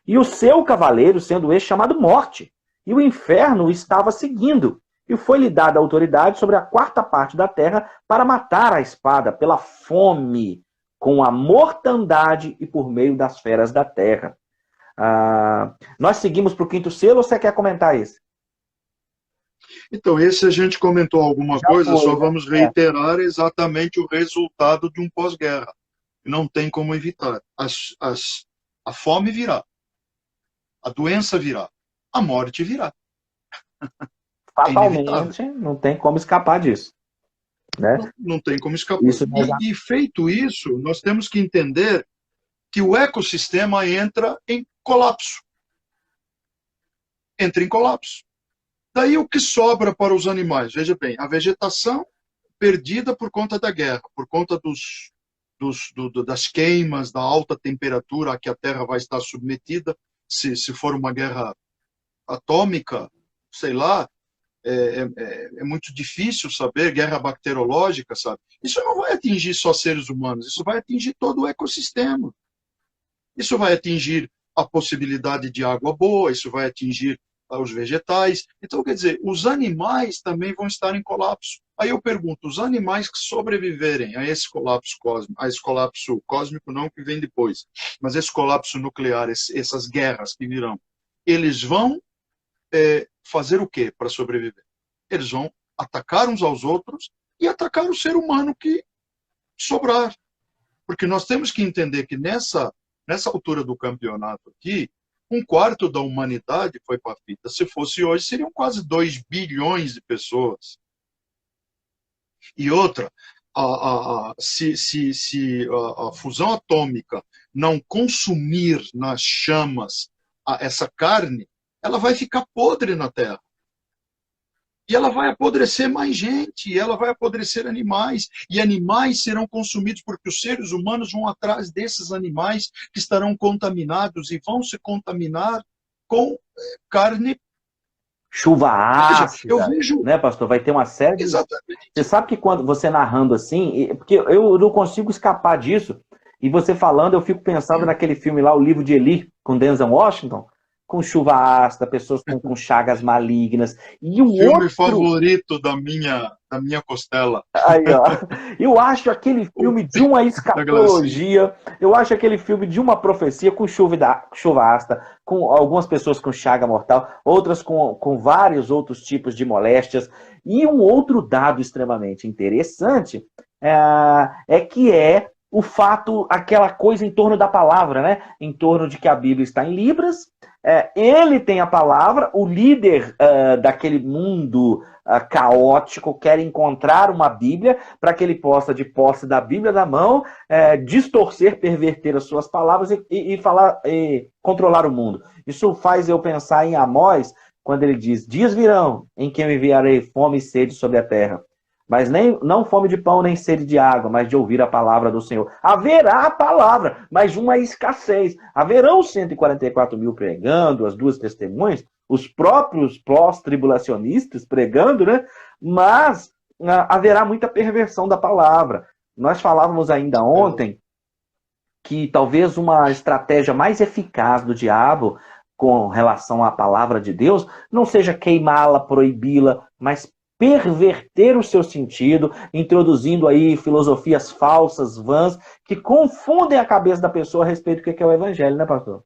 E o seu cavaleiro, sendo este chamado Morte, e o inferno o estava seguindo, e foi-lhe dada autoridade sobre a quarta parte da terra para matar a espada pela fome, com a mortandade e por meio das feras da terra. Nós seguimos para o quinto selo, ou você quer comentar esse? Então, esse a gente comentou alguma coisa, só vamos reiterar exatamente o resultado de um pós-guerra. Não tem como evitar. A fome virá, a doença virá, a morte virá. Fatalmente, não tem como escapar disso. Né? Não tem como escapar. E feito isso, nós temos que entender que o ecossistema entra em colapso. Entra em colapso. Daí o que sobra para os animais? Veja bem, a vegetação perdida por conta da guerra, por conta das queimas, da alta temperatura a que a Terra vai estar submetida, se for uma guerra atômica, sei lá, é muito difícil saber, guerra bacteriológica, sabe? Isso não vai atingir só seres humanos, isso vai atingir todo o ecossistema. Isso vai atingir a possibilidade de água boa, isso vai atingir os vegetais. Então, quer dizer, os animais também vão estar em colapso. Aí eu pergunto, os animais que sobreviverem a esse colapso cósmico não, que vem depois, mas esse colapso nuclear, essas guerras que virão, eles vão fazer o quê para sobreviver? Eles vão atacar uns aos outros e atacar o ser humano que sobrar. Porque nós temos que entender que nessa altura do campeonato aqui, 1/4 da humanidade foi para a fita. Se fosse hoje, seriam quase 2 bilhões de pessoas. E outra, se a fusão atômica não consumir nas chamas essa carne, ela vai ficar podre na Terra. E ela vai apodrecer mais gente, e ela vai apodrecer animais, e animais serão consumidos porque os seres humanos vão atrás desses animais que estarão contaminados e vão se contaminar com carne. Chuva ácida, eu vejo... né, pastor? Vai ter uma série de... Exatamente. Você sabe que quando você narrando assim, porque eu não consigo escapar disso, e você falando, eu fico pensando naquele filme lá, O Livro de Eli, com Denzel Washington, com chuva ácida, pessoas com chagas malignas. E o filme favorito da minha costela. Aí, ó. Eu acho aquele filme de uma escatologia, eu acho aquele filme de uma profecia com chuva ácida, com algumas pessoas com chaga mortal, outras com vários outros tipos de moléstias. E um outro dado extremamente interessante que o fato, aquela coisa em torno da palavra, né? Em torno de que a Bíblia está em Libras, ele tem a palavra, o líder daquele mundo caótico quer encontrar uma Bíblia para que ele possa, de posse da Bíblia na mão, distorcer, perverter as suas palavras e falar, controlar o mundo. Isso faz eu pensar em Amós, quando ele diz, dias virão em que eu enviarei fome e sede sobre a terra. mas não fome de pão nem sede de água, mas de ouvir a palavra do Senhor. Haverá a palavra, mas uma escassez. Haverão 144 mil pregando, as duas testemunhas, os próprios pós-tribulacionistas pregando, né? Mas haverá muita perversão da palavra. Nós falávamos ainda ontem que talvez uma estratégia mais eficaz do diabo com relação à palavra de Deus não seja queimá-la, proibi-la, mas perverter o seu sentido, introduzindo aí filosofias falsas, vãs, que confundem a cabeça da pessoa a respeito do que é o evangelho, né, pastor?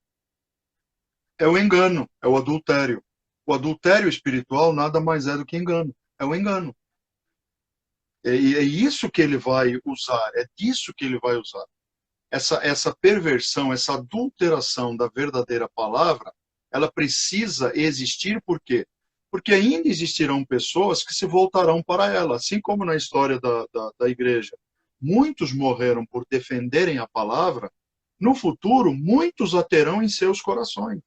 É o engano, é o adultério. O adultério espiritual nada mais é do que engano. É o engano. É isso que ele vai usar, é disso que ele vai usar. Essa perversão, essa adulteração da verdadeira palavra, ela precisa existir por quê? Porque ainda existirão pessoas que se voltarão para ela, assim como na história da igreja. Muitos morreram por defenderem a palavra, no futuro, muitos a terão em seus corações.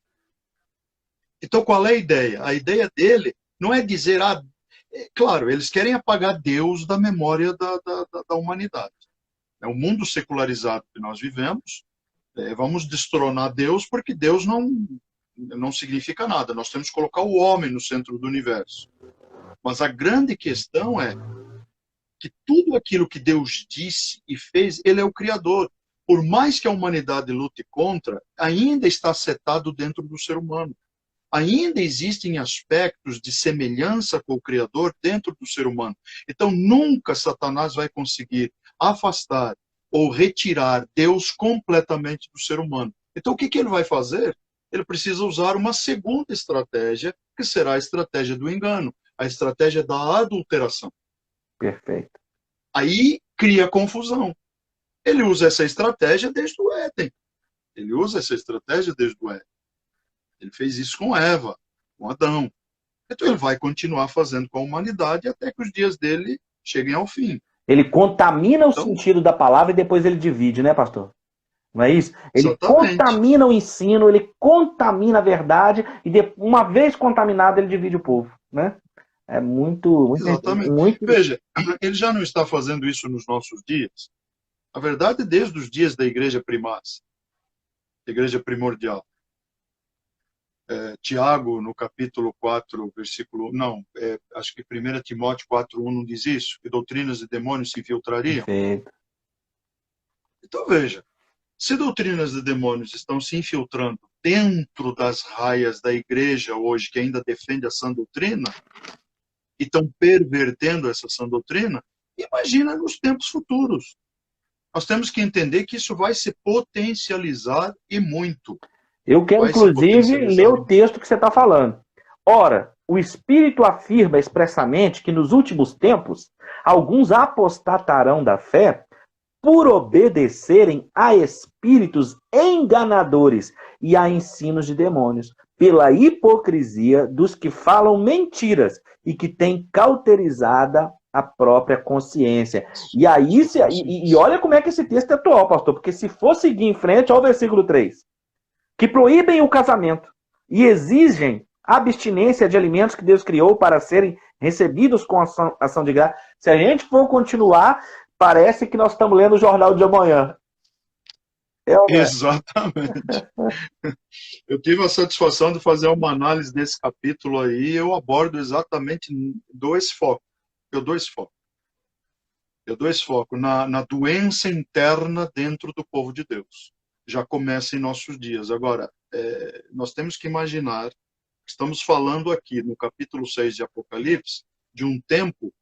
Então, qual é a ideia? A ideia dele não é dizer, claro, eles querem apagar Deus da memória da humanidade. É o mundo secularizado que nós vivemos, vamos destronar Deus porque Deus não significa nada. Nós temos que colocar o homem no centro do universo. Mas a grande questão é que tudo aquilo que Deus disse e fez, ele é o Criador. Por mais que a humanidade lute contra, ainda está setado dentro do ser humano. Ainda existem aspectos de semelhança com o Criador dentro do ser humano. Então, nunca Satanás vai conseguir afastar ou retirar Deus completamente do ser humano. Então, o que ele vai fazer? Ele precisa usar uma segunda estratégia, que será a estratégia do engano, a estratégia da adulteração. Perfeito. Aí cria confusão. Ele usa essa estratégia desde o Éden. Ele usa essa estratégia desde o Éden. Ele fez isso com Eva, com Adão. Então ele vai continuar fazendo com a humanidade até que os dias dele cheguem ao fim. Ele contamina o sentido da palavra e depois ele divide, né, pastor? Não é isso? Ele Exatamente. contamina o ensino, ele contamina a verdade e uma vez contaminado ele divide o povo, né? É muito... Exatamente. Veja, ele já não está fazendo isso nos nossos dias. A verdade, desde os dias da igreja primaz, igreja primordial. Tiago, no capítulo 4, versículo... acho que 1 Timóteo 4:1 não diz isso, que doutrinas de demônios se infiltrariam. Perfeito. Então, veja, se doutrinas de demônios estão se infiltrando dentro das raias da igreja hoje, que ainda defende a sã doutrina, e estão pervertendo essa sã doutrina, imagina nos tempos futuros. Nós temos que entender que isso vai se potencializar e muito. Eu quero, inclusive, ler o texto que você está falando. Ora, o Espírito afirma expressamente que nos últimos tempos, alguns apostatarão da fé por obedecerem a espíritos enganadores e a ensinos de demônios, pela hipocrisia dos que falam mentiras e que têm cauterizada a própria consciência. E aí, e olha como é que esse texto é atual, pastor, porque se for seguir em frente ao versículo 3, que proíbem o casamento e exigem abstinência de alimentos que Deus criou para serem recebidos com ação de graça. Se a gente for continuar, parece que nós estamos lendo o Jornal de Amanhã. Exatamente. Eu tive a satisfação de fazer uma análise desse capítulo aí, e eu abordo exatamente dois focos. Eu dou esse foco na doença interna dentro do povo de Deus. Já começa em nossos dias. Agora, nós temos que imaginar, estamos falando aqui no capítulo 6 de Apocalipse, de um tempo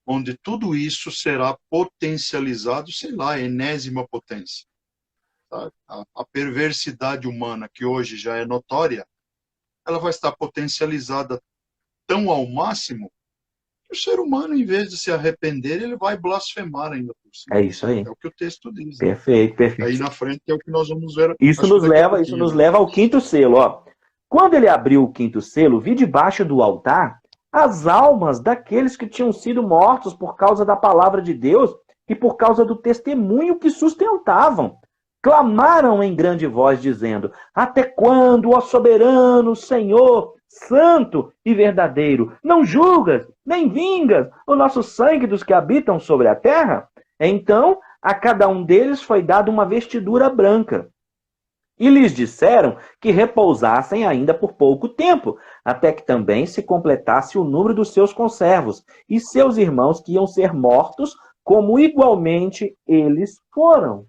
onde tudo isso será potencializado, sei lá, enésima potência. Tá? A perversidade humana, que hoje já é notória, ela vai estar potencializada tão ao máximo que o ser humano, em vez de se arrepender, ele vai blasfemar ainda por cima. É isso aí. É o que o texto diz. Perfeito, perfeito. Aí na frente é o que nós vamos ver. Isso nos leva ao quinto selo. Ó. Quando ele abriu o quinto selo, vi debaixo do altar as almas daqueles que tinham sido mortos por causa da palavra de Deus e por causa do testemunho que sustentavam. Clamaram em grande voz, dizendo: até quando, ó soberano Senhor, santo e verdadeiro. Não julgas, nem vingas o nosso sangue dos que habitam sobre a terra? Então, a cada um deles foi dada uma vestidura branca. E lhes disseram que repousassem ainda por pouco tempo, até que também se completasse o número dos seus conservos e seus irmãos que iam ser mortos, como igualmente eles foram.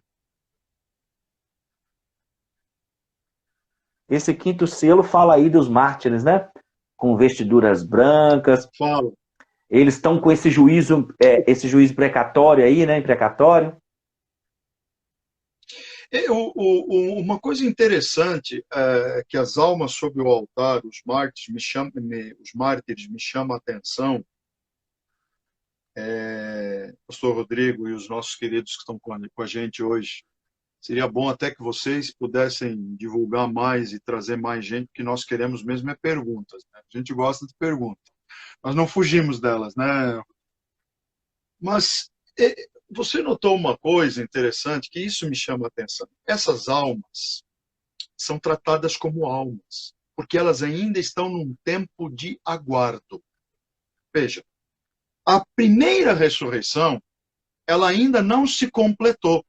Esse quinto selo fala aí dos mártires, né? Com vestiduras brancas. Fala. Eles estão com esse juízo precatório aí, né? Imprecatório. Uma coisa interessante é que as almas sob o altar, os mártires me chamam a atenção, Pastor Rodrigo e os nossos queridos que estão com a gente hoje. Seria bom até que vocês pudessem divulgar mais e trazer mais gente, porque nós queremos mesmo é perguntas, né? A gente gosta de perguntas. Nós não fugimos delas, né? Mas você notou uma coisa interessante, que isso me chama a atenção. Essas almas são tratadas como almas, porque elas ainda estão num tempo de aguardo. Veja, a primeira ressurreição, ela ainda não se completou.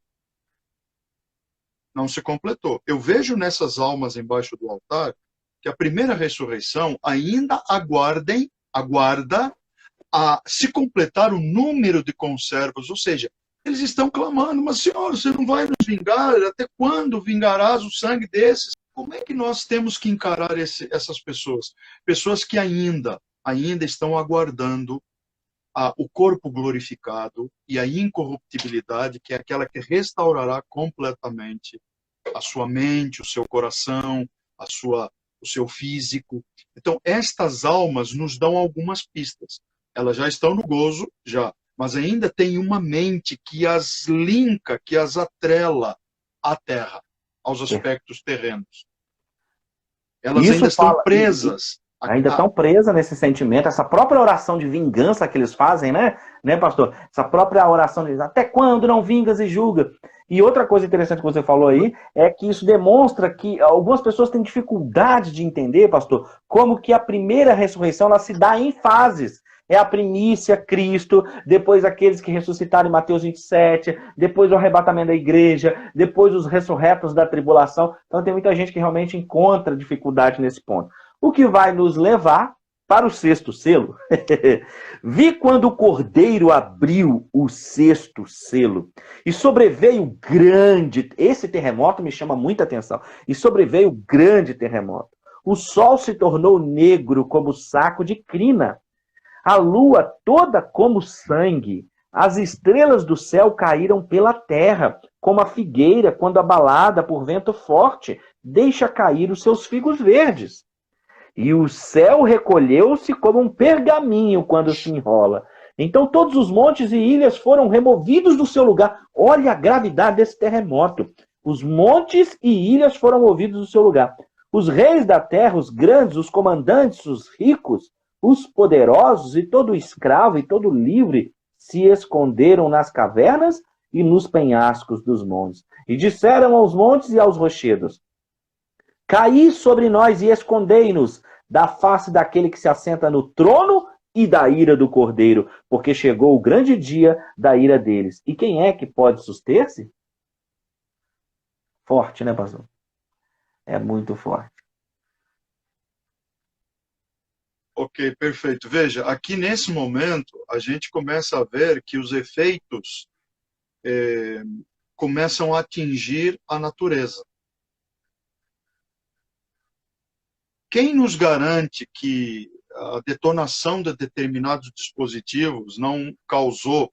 Não se completou. Eu vejo nessas almas embaixo do altar que a primeira ressurreição ainda aguarda a se completar o número de conservos, ou seja, eles estão clamando, mas Senhor, você não vai nos vingar? Até quando vingarás o sangue desses? Como é que nós temos que encarar essas pessoas? Pessoas que ainda estão aguardando o corpo glorificado e a incorruptibilidade, que é aquela que restaurará completamente a sua mente, o seu coração, o seu físico. Então, estas almas nos dão algumas pistas. Elas já estão no gozo, mas ainda tem uma mente que as linka, que as atrela à terra, aos aspectos terrenos. Elas ainda estão presas. Ainda estão presas nesse sentimento, essa própria oração de vingança que eles fazem, né, pastor? Essa própria oração de até quando não vingas e julga? E outra coisa interessante que você falou aí é que isso demonstra que algumas pessoas têm dificuldade de entender, pastor, como que a primeira ressurreição ela se dá em fases. É a primícia, Cristo, depois aqueles que ressuscitaram em Mateus 27, depois o arrebatamento da igreja, depois os ressurretos da tribulação. Então tem muita gente que realmente encontra dificuldade nesse ponto. O que vai nos levar para o sexto selo. Vi quando o Cordeiro abriu o sexto selo e sobreveio grande... Esse terremoto me chama muita atenção. E sobreveio grande terremoto. O sol se tornou negro como saco de crina. A lua toda como sangue. As estrelas do céu caíram pela terra, como a figueira, quando abalada por vento forte, deixa cair os seus figos verdes. E o céu recolheu-se como um pergaminho quando se enrola. Então todos os montes e ilhas foram removidos do seu lugar. Olha a gravidade desse terremoto. Os montes e ilhas foram movidos do seu lugar. Os reis da terra, os grandes, os comandantes, os ricos, os poderosos e todo escravo e todo livre se esconderam nas cavernas e nos penhascos dos montes. E disseram aos montes e aos rochedos: caí sobre nós e escondei-nos da face daquele que se assenta no trono e da ira do Cordeiro, porque chegou o grande dia da ira deles. E quem é que pode suster-se? Forte, né, pastor? É muito forte. Ok, perfeito. Veja, aqui nesse momento, a gente começa a ver que os efeitos começam a atingir a natureza. Quem nos garante que a detonação de determinados dispositivos não causou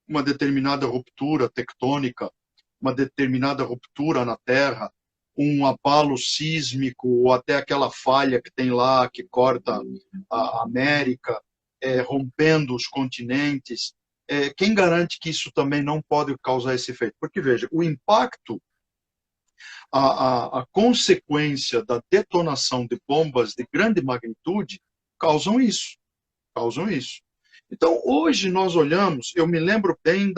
uma determinada ruptura tectônica, uma determinada ruptura na Terra, um abalo sísmico, ou até aquela falha que tem lá, que corta a América, rompendo os continentes? Quem garante que isso também não pode causar esse efeito? Porque, veja, o impacto, a consequência da detonação de bombas de grande magnitude causam isso. Então, hoje nós olhamos, eu me lembro bem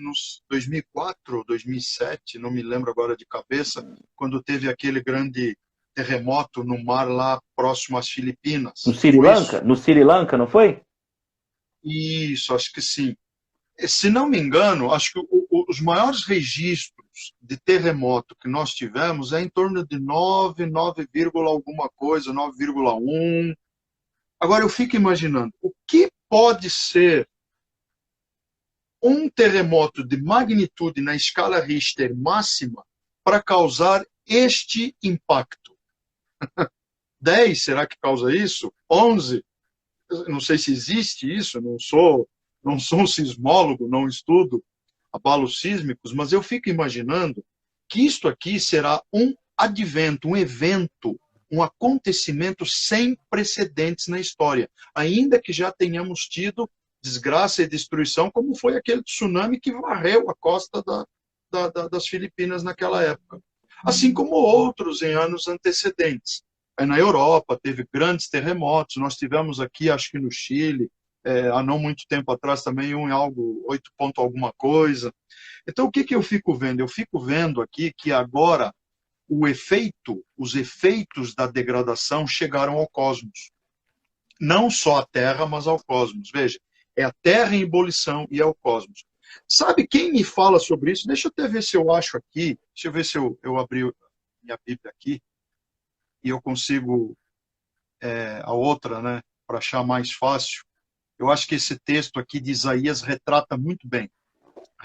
nos 2004, 2007, não me lembro agora de cabeça, quando teve aquele grande terremoto no mar lá próximo às Filipinas. No Sri Lanka? No Sri Lanka, não foi? Isso, acho que sim. Se não me engano, acho que os maiores registros de terremoto que nós tivemos é em torno de 9 alguma coisa, 9,1. Agora eu fico imaginando, o que pode ser um terremoto de magnitude na escala Richter máxima para causar este impacto? 10, será que causa isso? 11? Não sei se existe isso, não sou um sismólogo, não estudo abalos sísmicos, mas eu fico imaginando que isto aqui será um advento, um evento, um acontecimento sem precedentes na história, ainda que já tenhamos tido desgraça e destruição, como foi aquele tsunami que varreu a costa das Filipinas naquela época. Assim como outros em anos antecedentes. Na Europa teve grandes terremotos, nós tivemos aqui, acho que no Chile, há não muito tempo atrás também um em algo, 8 ponto alguma coisa. Então o que eu fico vendo? Eu fico vendo aqui que agora os efeitos da degradação chegaram ao cosmos. Não só à Terra, mas ao cosmos. Veja, é a Terra em ebulição e é o cosmos. Sabe quem me fala sobre isso? Deixa eu até ver se eu acho aqui, deixa eu ver se eu abri minha Bíblia aqui, e eu consigo a outra, né, para achar mais fácil. Eu acho que esse texto aqui de Isaías retrata muito bem o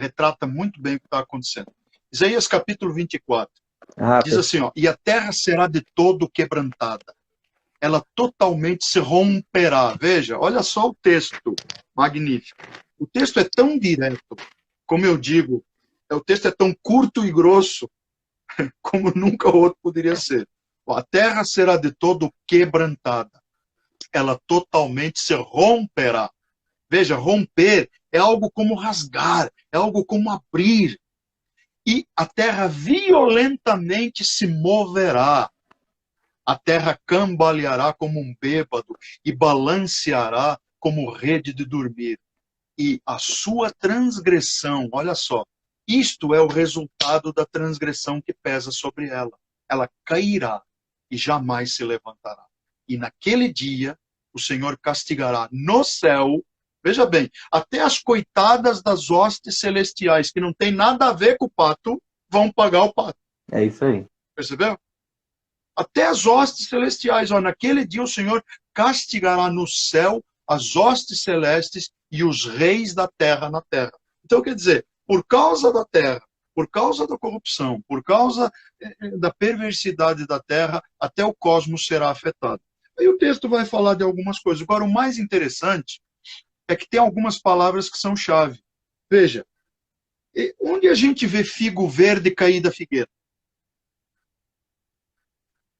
que está acontecendo. Isaías capítulo 24, diz assim, ó, e a terra será de todo quebrantada, ela totalmente se romperá. Veja, olha só o texto magnífico. O texto é tão direto, como eu digo, o texto é tão curto e grosso, como nunca outro poderia ser. A terra será de todo quebrantada, ela totalmente se romperá. Veja, romper é algo como rasgar, é algo como abrir. E a terra violentamente se moverá. A terra cambaleará como um bêbado e balanceará como rede de dormir. E a sua transgressão, olha só, isto é o resultado da transgressão que pesa sobre ela. Ela cairá e jamais se levantará. E naquele dia, o Senhor castigará no céu, veja bem, até as coitadas das hostes celestiais, que não tem nada a ver com o pato, vão pagar o pato. É isso aí. Percebeu? Até as hostes celestiais. Ó, naquele dia o Senhor castigará no céu as hostes celestes e os reis da terra na terra. Então, quer dizer, por causa da terra, por causa da corrupção, por causa da perversidade da terra, até o cosmos será afetado. Aí o texto vai falar de algumas coisas. Agora, o mais interessante é que tem algumas palavras que são chave. Veja, onde a gente vê figo verde cair da figueira?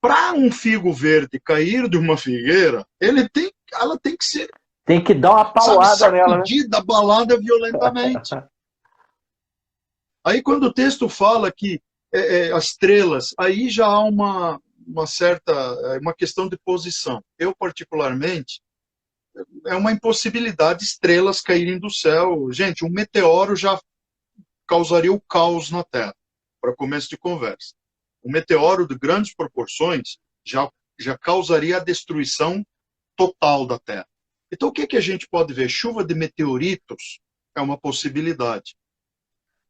Para um figo verde cair de uma figueira, ela tem que ser... Tem que dar uma paulada nela, né? Sacudida, abalada violentamente. Aí quando o texto fala que as estrelas, aí já há uma questão de posição. Eu, particularmente, é uma impossibilidade estrelas caírem do céu. Gente, um meteoro já causaria o caos na Terra, para começo de conversa. Um meteoro de grandes proporções já causaria a destruição total da Terra. Então, o que a gente pode ver? Chuva de meteoritos é uma possibilidade.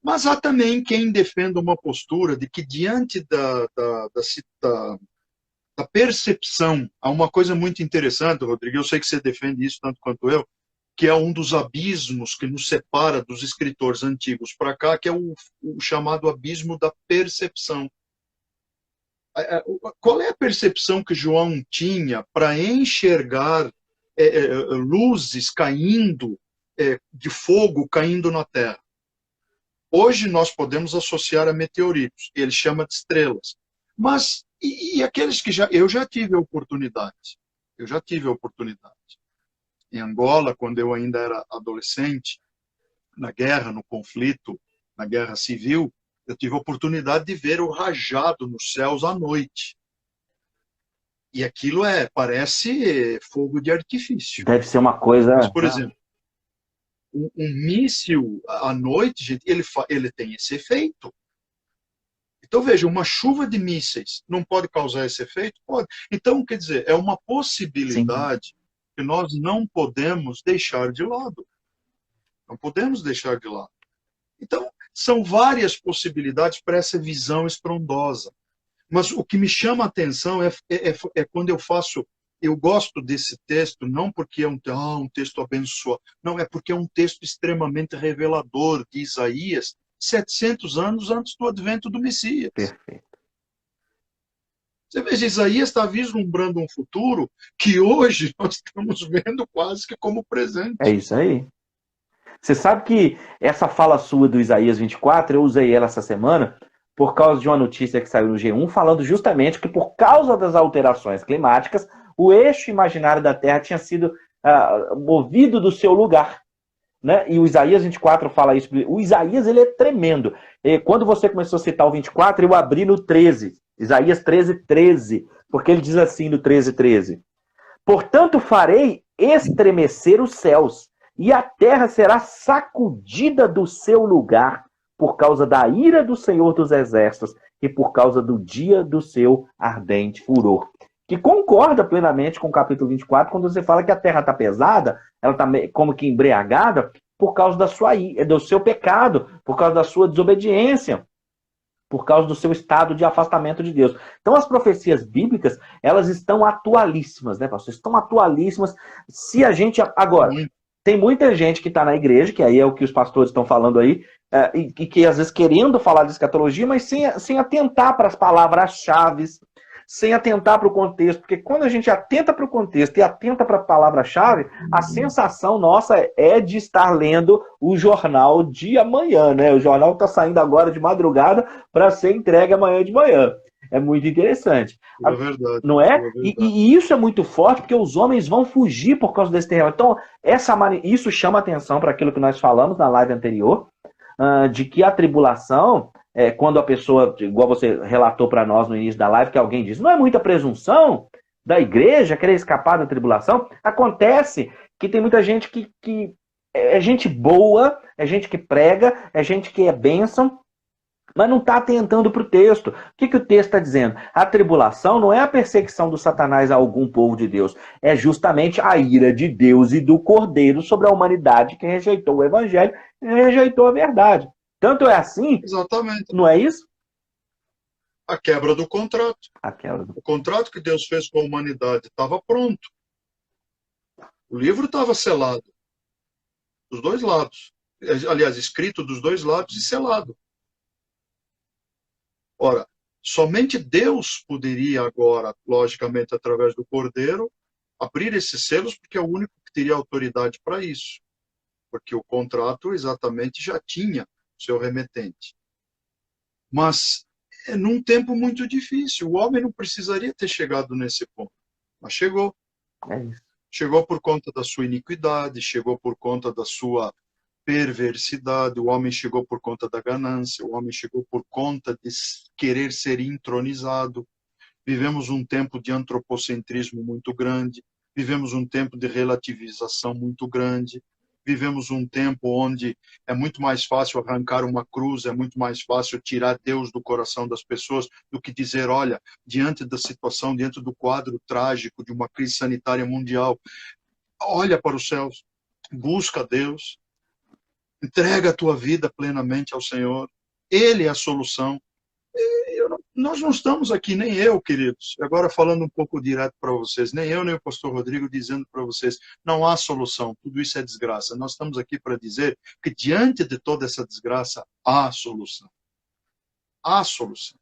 Mas há também quem defenda uma postura de que, diante da percepção, há uma coisa muito interessante, Rodrigo, eu sei que você defende isso tanto quanto eu, que é um dos abismos que nos separa dos escritores antigos para cá, que é o chamado abismo da percepção. Qual é a percepção que João tinha para enxergar luzes caindo, de fogo caindo na Terra? Hoje nós podemos associar a meteoritos, ele chama de estrelas. Mas, e aqueles que eu já tive a oportunidade, em Angola, quando eu ainda era adolescente, na guerra, no conflito, na guerra civil, eu tive a oportunidade de ver o rajado nos céus à noite. E aquilo parece fogo de artifício. Deve ser uma coisa... Mas, por exemplo, um míssil à noite, gente, ele tem esse efeito. Então, veja, uma chuva de mísseis não pode causar esse efeito? Pode. Então, quer dizer, é uma possibilidade que nós não podemos deixar de lado. Não podemos deixar de lado. Então, são várias possibilidades para essa visão estrondosa. Mas o que me chama a atenção é quando eu gosto desse texto, não porque é um texto abençoado, não, é porque é um texto extremamente revelador de Isaías, 700 anos antes do advento do Messias. Perfeito. Você veja, Isaías está vislumbrando um futuro que hoje nós estamos vendo quase que como presente. É isso aí. Você sabe que essa fala sua do Isaías 24, eu usei ela essa semana por causa de uma notícia que saiu no G1, falando justamente que por causa das alterações climáticas, o eixo imaginário da Terra tinha sido movido do seu lugar. Né? E o Isaías 24 fala isso. O Isaías, ele é tremendo. E quando você começou a citar o 24, eu abri no 13. Isaías 13, 13. Porque ele diz assim no 13, 13. Portanto, farei estremecer os céus, e a terra será sacudida do seu lugar, por causa da ira do Senhor dos Exércitos, e por causa do dia do seu ardente furor. Que concorda plenamente com o capítulo 24, quando você fala que a terra está pesada, ela está como que embriagada, por causa do seu pecado, por causa da sua desobediência, por causa do seu estado de afastamento de Deus. Então, as profecias bíblicas, elas estão atualíssimas, né, pastor? Estão atualíssimas. Se a gente... Agora, tem muita gente que está na igreja, que aí é o que os pastores estão falando aí, e que às vezes querendo falar de escatologia, mas sem atentar para as palavras-chave, sem atentar para o contexto, porque quando a gente atenta para o contexto e atenta para a palavra-chave, a sensação nossa é de estar lendo o jornal de amanhã, né? O jornal está saindo agora de madrugada para ser entregue amanhã de manhã. É muito interessante. É verdade. Não é? É verdade. E isso é muito forte, porque os homens vão fugir por causa desse terreno. Então, isso chama atenção para aquilo que nós falamos na live anterior, de que a tribulação... quando a pessoa, igual você relatou para nós no início da live, que alguém diz, não é muita presunção da igreja querer escapar da tribulação? Acontece que tem muita gente que é gente boa, é gente que prega, é gente que é bênção, mas não está atentando para o texto. O que o texto está dizendo? A tribulação não é a perseguição do Satanás a algum povo de Deus, é justamente a ira de Deus e do Cordeiro sobre a humanidade que rejeitou o evangelho e rejeitou a verdade. Tanto é assim, exatamente, não é isso? A quebra do contrato. O contrato que Deus fez com a humanidade estava pronto. O livro estava selado. Dos dois lados. Aliás, escrito dos dois lados e selado. Ora, somente Deus poderia agora, logicamente, através do Cordeiro, abrir esses selos, porque é o único que teria autoridade para isso. Porque o contrato exatamente já tinha seu remetente. Mas num tempo muito difícil. O homem não precisaria ter chegado nesse ponto. Mas chegou. É isso. Chegou por conta da sua iniquidade, chegou por conta da sua perversidade, o homem chegou por conta da ganância, o homem chegou por conta de querer ser entronizado. Vivemos um tempo de antropocentrismo muito grande, vivemos um tempo de relativização muito grande, vivemos um tempo onde é muito mais fácil arrancar uma cruz, é muito mais fácil tirar Deus do coração das pessoas do que dizer, olha, diante da situação, diante do quadro trágico de uma crise sanitária mundial, olha para os céus, busca Deus, entrega a tua vida plenamente ao Senhor. Ele é a solução. Nós não estamos aqui, nem eu, queridos, agora falando um pouco direto para vocês, nem eu, nem o pastor Rodrigo dizendo para vocês, não há solução, tudo isso é desgraça. Nós estamos aqui para dizer que diante de toda essa desgraça, há solução. Há solução.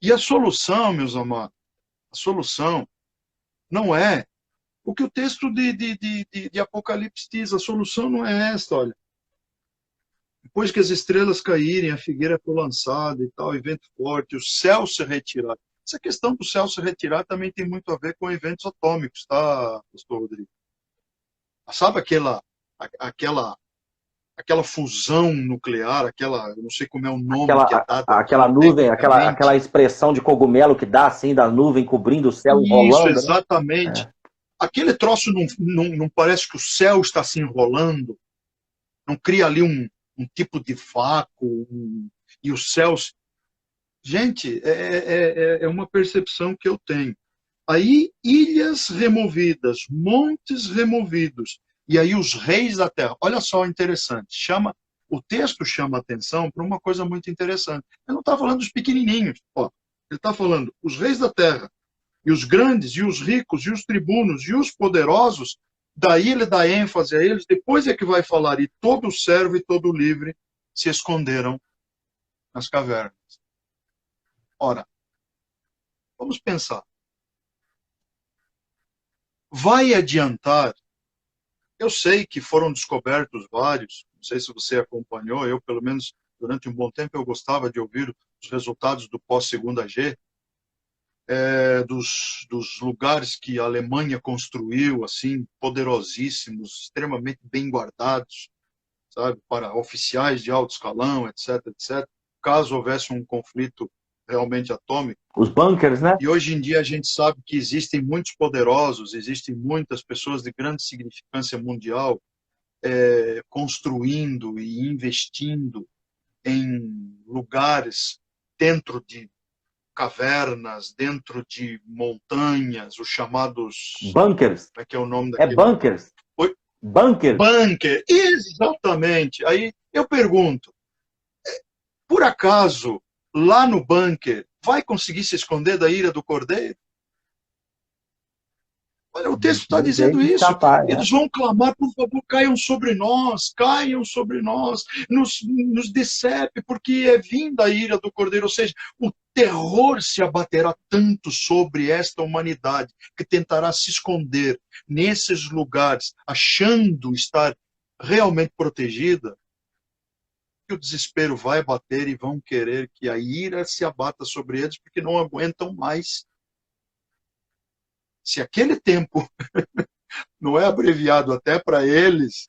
E a solução, meus amados, a solução não é o que o texto de Apocalipse diz, a solução não é esta, olha. Depois que as estrelas caírem, a figueira for lançada e tal, e vento forte, o céu se retirar. Essa questão do céu se retirar também tem muito a ver com eventos atômicos, tá, pastor Rodrigo? Sabe aquela fusão nuclear, eu não sei como é o nome que é dado. Aquela nuvem, aquela expressão de cogumelo que dá assim, da nuvem cobrindo o céu, enrolando. Isso, exatamente. Né? Aquele troço não parece que o céu está se enrolando? Não cria ali um tipo de vácuo, e os céus... Gente, é uma percepção que eu tenho. Aí, ilhas removidas, montes removidos, e aí os reis da terra. Olha só, interessante. O texto chama atenção para uma coisa muito interessante. Ele não está falando dos pequenininhos. Ó, ele está falando os reis da terra, e os grandes, e os ricos, e os tribunos, e os poderosos. Daí ele dá ênfase a eles. Depois é que vai falar, e todo servo e todo livre se esconderam nas cavernas. Ora, vamos pensar. Vai adiantar? Eu sei que foram descobertos vários, não sei se você acompanhou, eu pelo menos durante um bom tempo eu gostava de ouvir os resultados do pós-segunda G, dos lugares que a Alemanha construiu, assim, poderosíssimos, extremamente bem guardados, sabe, para oficiais de alto escalão, etc, etc, caso houvesse um conflito realmente atômico. Os bunkers, né? E hoje em dia a gente sabe que existem muitos poderosos, existem muitas pessoas de grande significância mundial construindo e investindo em lugares dentro de cavernas, dentro de montanhas, os chamados... Bunkers. Como é que é o nome daquele? Bunkers. Oi? Bunker. Bunker, exatamente. Aí eu pergunto, por acaso, lá no bunker, vai conseguir se esconder da ira do cordeiro? Olha, o texto está dizendo isso. Eles vão clamar, por favor, caiam sobre nós, nos decepe, porque é vinda a ira do cordeiro. Ou seja, o terror se abaterá tanto sobre esta humanidade que tentará se esconder nesses lugares, achando estar realmente protegida, que o desespero vai bater e vão querer que a ira se abata sobre eles, porque não aguentam mais. Se aquele tempo não é abreviado até para eles,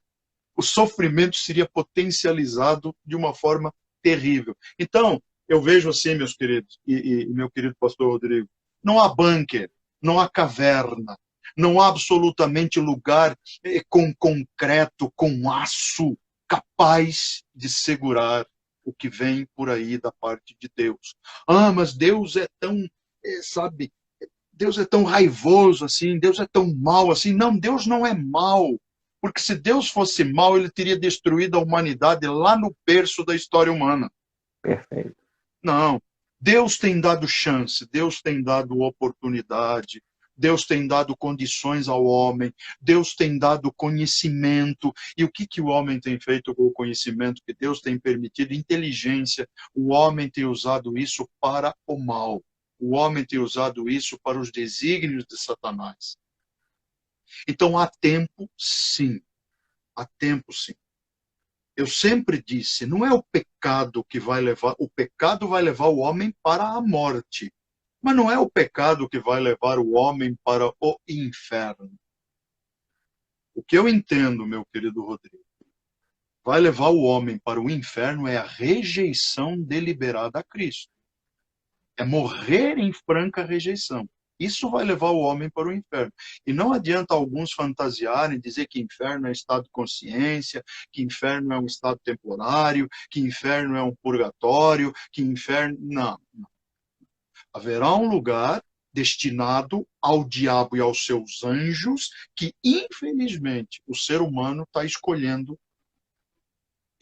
o sofrimento seria potencializado de uma forma terrível. Então, eu vejo assim, meus queridos, e meu querido pastor Rodrigo, não há bunker, não há caverna, não há absolutamente lugar com concreto, com aço, capaz de segurar o que vem por aí da parte de Deus. Ah, mas Deus é tão, sabe, Deus é tão raivoso assim, Deus é tão mau assim. Não, Deus não é mau. Porque se Deus fosse mau, ele teria destruído a humanidade lá no berço da história humana. Perfeito. Não. Deus tem dado chance, Deus tem dado oportunidade, Deus tem dado condições ao homem, Deus tem dado conhecimento. E o que o homem tem feito com o conhecimento que Deus tem permitido? Inteligência. O homem tem usado isso para o mal. O homem tem usado isso para os desígnios de Satanás. Então há tempo, sim. Há tempo, sim. Eu sempre disse, não é o pecado que vai levar... O pecado vai levar o homem para a morte. Mas não é o pecado que vai levar o homem para o inferno. O que eu entendo, meu querido Rodrigo, vai levar o homem para o inferno é a rejeição deliberada a Cristo. É morrer em franca rejeição. Isso vai levar o homem para o inferno. E não adianta alguns fantasiarem, dizer que inferno é estado de consciência, que inferno é um estado temporário, que inferno é um purgatório, que inferno... Não. Haverá um lugar destinado ao diabo e aos seus anjos que, infelizmente, o ser humano está escolhendo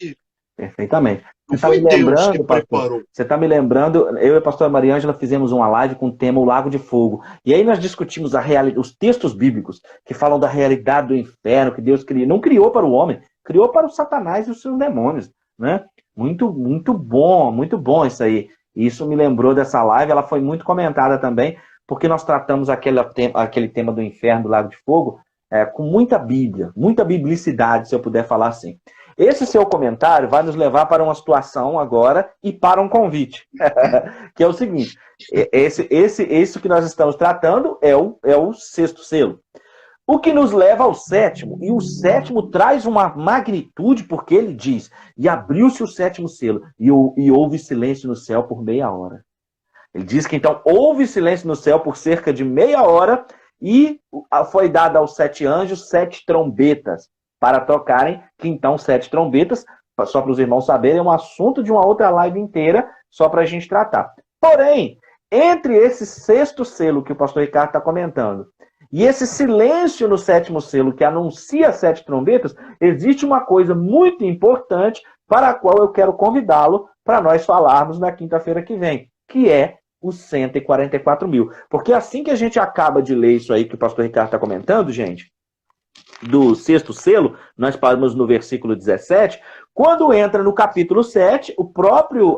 ir. Perfeitamente. Não foi Deus que preparou. Você está me lembrando, eu e a pastora Maria Ângela fizemos uma live com o tema O Lago de Fogo. E aí nós discutimos os textos bíblicos que falam da realidade do inferno, que Deus não criou para o homem, criou para o Satanás e os seus demônios. Né? Muito bom isso aí. Isso me lembrou dessa live, ela foi muito comentada também, porque nós tratamos aquele tema do inferno, do Lago de Fogo, com muita Bíblia, muita biblicidade, se eu puder falar assim. Esse seu comentário vai nos levar para uma situação agora e para um convite, que é o seguinte, esse que nós estamos tratando é o sexto selo. O que nos leva ao sétimo, e o sétimo traz uma magnitude, porque ele diz, e abriu-se o sétimo selo, e houve silêncio no céu por meia hora. Ele diz que então houve silêncio no céu por cerca de meia hora, e foi dado aos 7 anjos 7 trombetas, para tocarem, que então 7 trombetas, só para os irmãos saberem, é um assunto de uma outra live inteira, só para a gente tratar. Porém, entre esse sexto selo que o pastor Ricardo está comentando e esse silêncio no sétimo selo que anuncia 7 trombetas, existe uma coisa muito importante para a qual eu quero convidá-lo para nós falarmos na quinta-feira que vem, que é os 144 mil. Porque assim que a gente acaba de ler isso aí que o pastor Ricardo está comentando, gente, do sexto selo, nós paramos no versículo 17, quando entra no capítulo 7,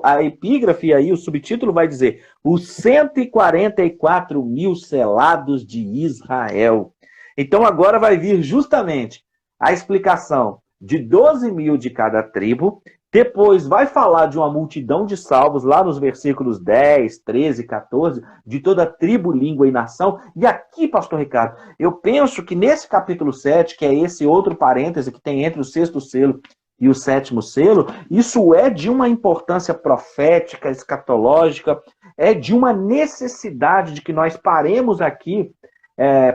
a epígrafe aí, o subtítulo vai dizer, os 144 mil selados de Israel. Então agora vai vir justamente a explicação de 12 mil de cada tribo, depois vai falar de uma multidão de salvos, lá nos versículos 10, 13, 14, de toda tribo, língua e nação. E aqui, pastor Ricardo, eu penso que nesse capítulo 7, que é esse outro parêntese que tem entre o sexto selo e o sétimo selo, isso é de uma importância profética, escatológica, é de uma necessidade de que nós paremos aqui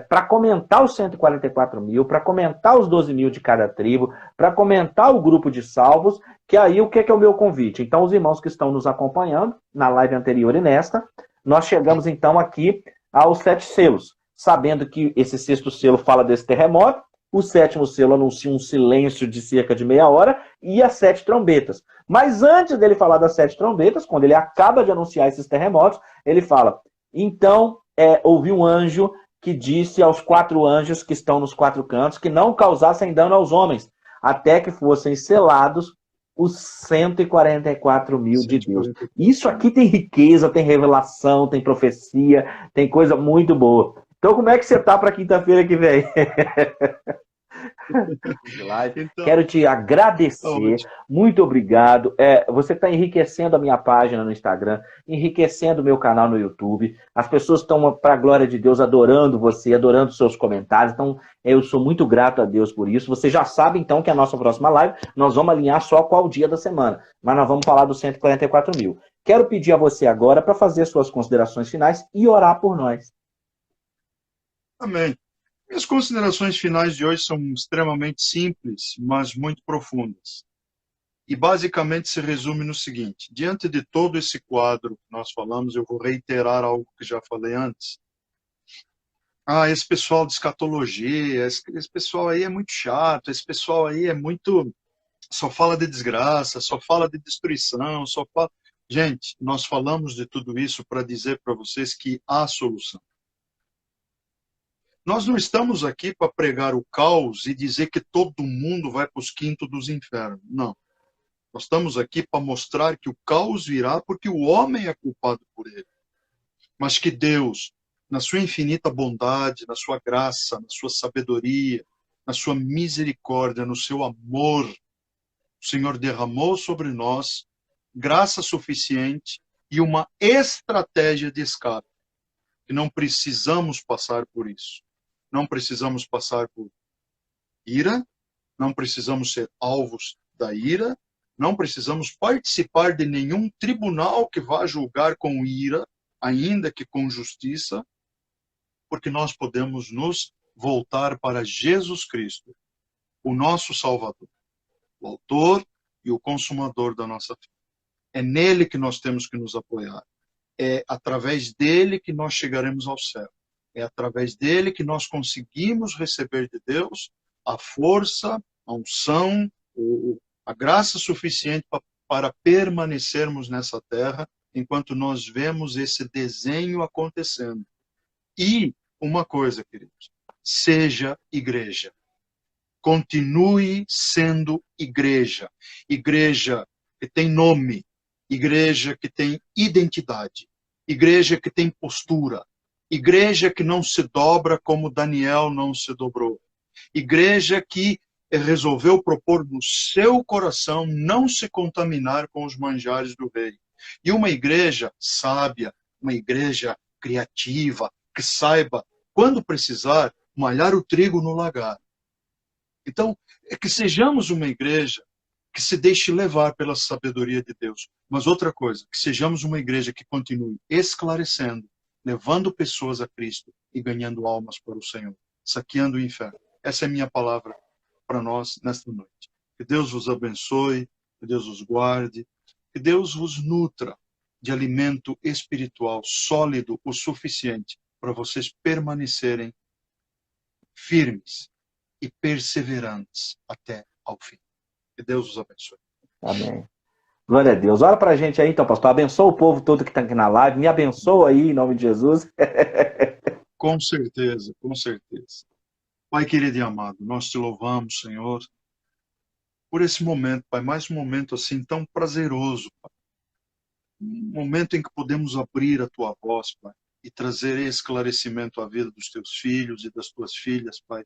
para comentar os 144 mil, para comentar os 12 mil de cada tribo, para comentar o grupo de salvos, que aí o que é o meu convite? Então, os irmãos que estão nos acompanhando, na live anterior e nesta, nós chegamos então aqui aos 7 selos, sabendo que esse sexto selo fala desse terremoto, o sétimo selo anuncia um silêncio de cerca de meia hora e as 7 trombetas. Mas antes dele falar das 7 trombetas, quando ele acaba de anunciar esses terremotos, ele fala, então ouvi um anjo que disse aos 4 anjos que estão nos 4 cantos que não causassem dano aos homens, até que fossem selados os 144 mil de Deus. Isso aqui tem riqueza, tem revelação, tem profecia, tem coisa muito boa. Então, como é que você está para quinta-feira que vem? Então, quero te agradecer, muito obrigado. Você está enriquecendo a minha página no Instagram, enriquecendo o meu canal no YouTube. As pessoas estão, para a glória de Deus, adorando você, adorando seus comentários. Então, eu sou muito grato a Deus por isso. Você já sabe, então, que a nossa próxima live, nós vamos alinhar só qual dia da semana. Mas nós vamos falar dos 144 mil. Quero pedir a você agora para fazer suas considerações finais e orar por nós. Amém. Minhas considerações finais de hoje são extremamente simples, mas muito profundas. E basicamente se resume no seguinte: diante de todo esse quadro que nós falamos, eu vou reiterar algo que já falei antes. Esse pessoal de escatologia, esse pessoal aí é muito chato, esse pessoal aí é muito... só fala de desgraça, só fala de destruição, só fala... Gente, nós falamos de tudo isso para dizer para vocês que há solução. Nós não estamos aqui para pregar o caos e dizer que todo mundo vai para os quintos dos infernos. Não. Nós estamos aqui para mostrar que o caos virá porque o homem é culpado por ele. Mas que Deus, na sua infinita bondade, na sua graça, na sua sabedoria, na sua misericórdia, no seu amor, o Senhor derramou sobre nós graça suficiente e uma estratégia de escape. Que não precisamos passar por isso. Não precisamos passar por ira, não precisamos ser alvos da ira, não precisamos participar de nenhum tribunal que vá julgar com ira, ainda que com justiça, porque nós podemos nos voltar para Jesus Cristo, o nosso Salvador, o autor e o consumador da nossa fé. É nele que nós temos que nos apoiar. É através dele que nós chegaremos ao céu. É através dele que nós conseguimos receber de Deus a força, a unção, a graça suficiente para permanecermos nessa terra enquanto nós vemos esse desenho acontecendo. E uma coisa, queridos, seja igreja. Continue sendo igreja. Igreja que tem nome, igreja que tem identidade, igreja que tem postura, igreja que não se dobra como Daniel não se dobrou, igreja que resolveu propor no seu coração não se contaminar com os manjares do rei. E uma igreja sábia, uma igreja criativa, que saiba, quando precisar, malhar o trigo no lagar. Então, que sejamos uma igreja que se deixe levar pela sabedoria de Deus. Mas outra coisa, que sejamos uma igreja que continue esclarecendo, levando pessoas a Cristo e ganhando almas para o Senhor, saqueando o inferno. Essa é a minha palavra para nós nesta noite. Que Deus vos abençoe, que Deus vos guarde, que Deus vos nutra de alimento espiritual sólido o suficiente para vocês permanecerem firmes e perseverantes até ao fim. Que Deus os abençoe. Amém. Glória a Deus. Ora pra gente aí, então, pastor. Abençoa o povo todo que está aqui na live. Me abençoa aí, em nome de Jesus. Com certeza, com certeza. Pai querido e amado, nós te louvamos, Senhor, por esse momento, Pai, mais um momento assim tão prazeroso, Pai. Um momento em que podemos abrir a Tua voz, Pai, e trazer esclarecimento à vida dos Teus filhos e das Tuas filhas, Pai,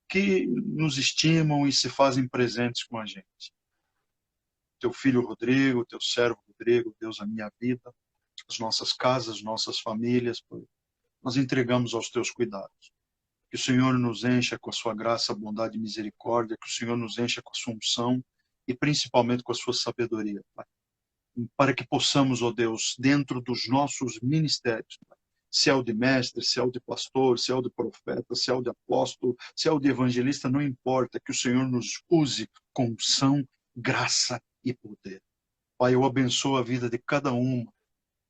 que nos estimam e se fazem presentes com a gente. Teu filho Rodrigo, Teu servo Rodrigo, Deus, a minha vida, as nossas casas, nossas famílias, Pai, nós entregamos aos Teus cuidados. Que o Senhor nos encha com a sua graça, bondade e misericórdia, que o Senhor nos encha com a sua unção e principalmente com a sua sabedoria, Pai. Para que possamos, ó Deus, dentro dos nossos ministérios, Pai, se é o de mestre, se é o de pastor, se é o de profeta, se é o de apóstolo, se é o de evangelista, não importa, que o Senhor nos use com unção, graça e poder. Pai, eu abençoo a vida de cada uma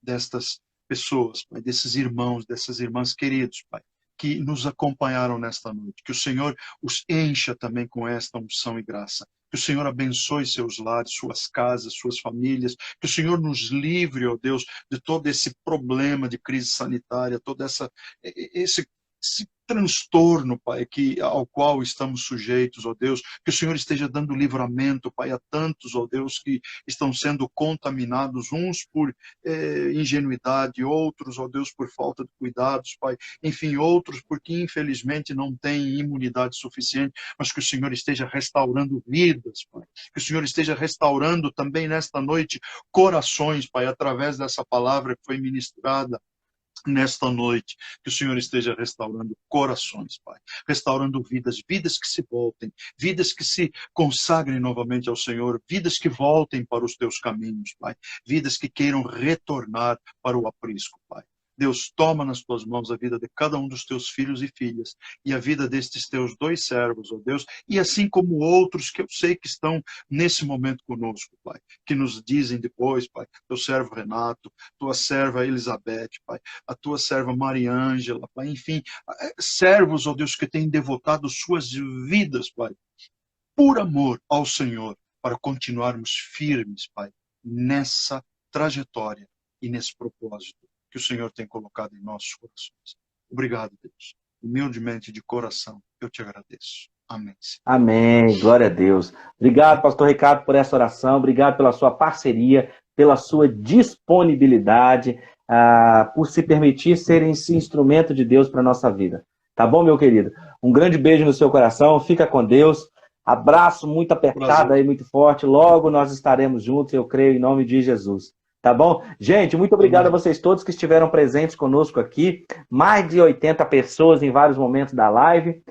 destas pessoas, Pai, desses irmãos, dessas irmãs queridos, Pai, que nos acompanharam nesta noite. Que o Senhor os encha também com esta unção e graça. Que o Senhor abençoe seus lares, suas casas, suas famílias. Que o Senhor nos livre, ó Deus, de todo esse problema de crise sanitária, todo esse transtorno, Pai, ao qual estamos sujeitos, ó Deus. Que o Senhor esteja dando livramento, Pai, a tantos, ó Deus, que estão sendo contaminados, uns por ingenuidade, outros, ó Deus, por falta de cuidados, Pai. Enfim, outros porque, infelizmente, não têm imunidade suficiente, mas que o Senhor esteja restaurando vidas, Pai. Que o Senhor esteja restaurando também nesta noite corações, Pai, através dessa palavra que foi ministrada nesta noite, que o Senhor esteja restaurando corações, Pai, restaurando vidas, vidas que se voltem, vidas que se consagrem novamente ao Senhor, vidas que voltem para os teus caminhos, Pai, vidas que queiram retornar para o aprisco, Pai. Deus, toma nas tuas mãos a vida de cada um dos teus filhos e filhas e a vida destes teus dois servos, ó Deus, e assim como outros que eu sei que estão nesse momento conosco, Pai, que nos dizem depois, Pai, teu servo Renato, tua serva Elizabeth, Pai, a tua serva Maria Ângela, Pai, enfim, servos, ó Deus, que têm devotado suas vidas, Pai, por amor ao Senhor, para continuarmos firmes, Pai, nessa trajetória e nesse propósito que o Senhor tem colocado em nossos corações. Obrigado, Deus. Humildemente, de coração, eu te agradeço. Amém. Amém. Glória a Deus. Obrigado, pastor Ricardo, por essa oração. Obrigado pela sua parceria, pela sua disponibilidade, por se permitir ser esse instrumento de Deus para a nossa vida. Tá bom, meu querido? Um grande beijo no seu coração. Fica com Deus. Abraço muito apertado aí, muito forte. Logo nós estaremos juntos, eu creio, em nome de Jesus. Tá bom? Gente, muito obrigado a vocês todos que estiveram presentes conosco aqui. Mais de 80 pessoas em vários momentos da live.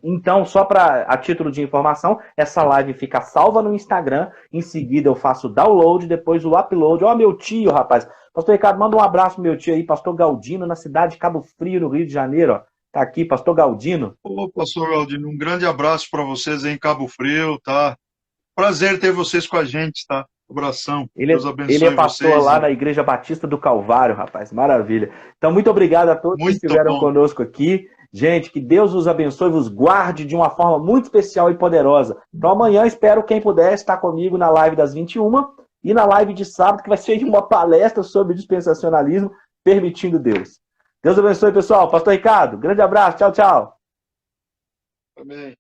Então, só a título de informação, essa live fica salva no Instagram. Em seguida eu faço o download, depois o upload. Ó, meu tio, rapaz. Pastor Ricardo, manda um abraço pro meu tio aí, pastor Galdino, na cidade de Cabo Frio, no Rio de Janeiro. Ó. Tá aqui, pastor Galdino. Ô, pastor Galdino, um grande abraço para vocês aí em Cabo Frio, tá? Prazer ter vocês com a gente, tá? Abração. Deus abençoe ele é pastor vocês, lá na Igreja Batista do Calvário, rapaz. Maravilha. Então, muito obrigado a todos que estiveram conosco aqui. Gente, que Deus os abençoe e vos guarde de uma forma muito especial e poderosa. Então, amanhã, espero quem puder estar comigo na live das 21 e na live de sábado, que vai ser uma palestra sobre dispensacionalismo, permitindo Deus. Deus abençoe, pessoal. Pastor Ricardo, grande abraço. Tchau, tchau. Amém.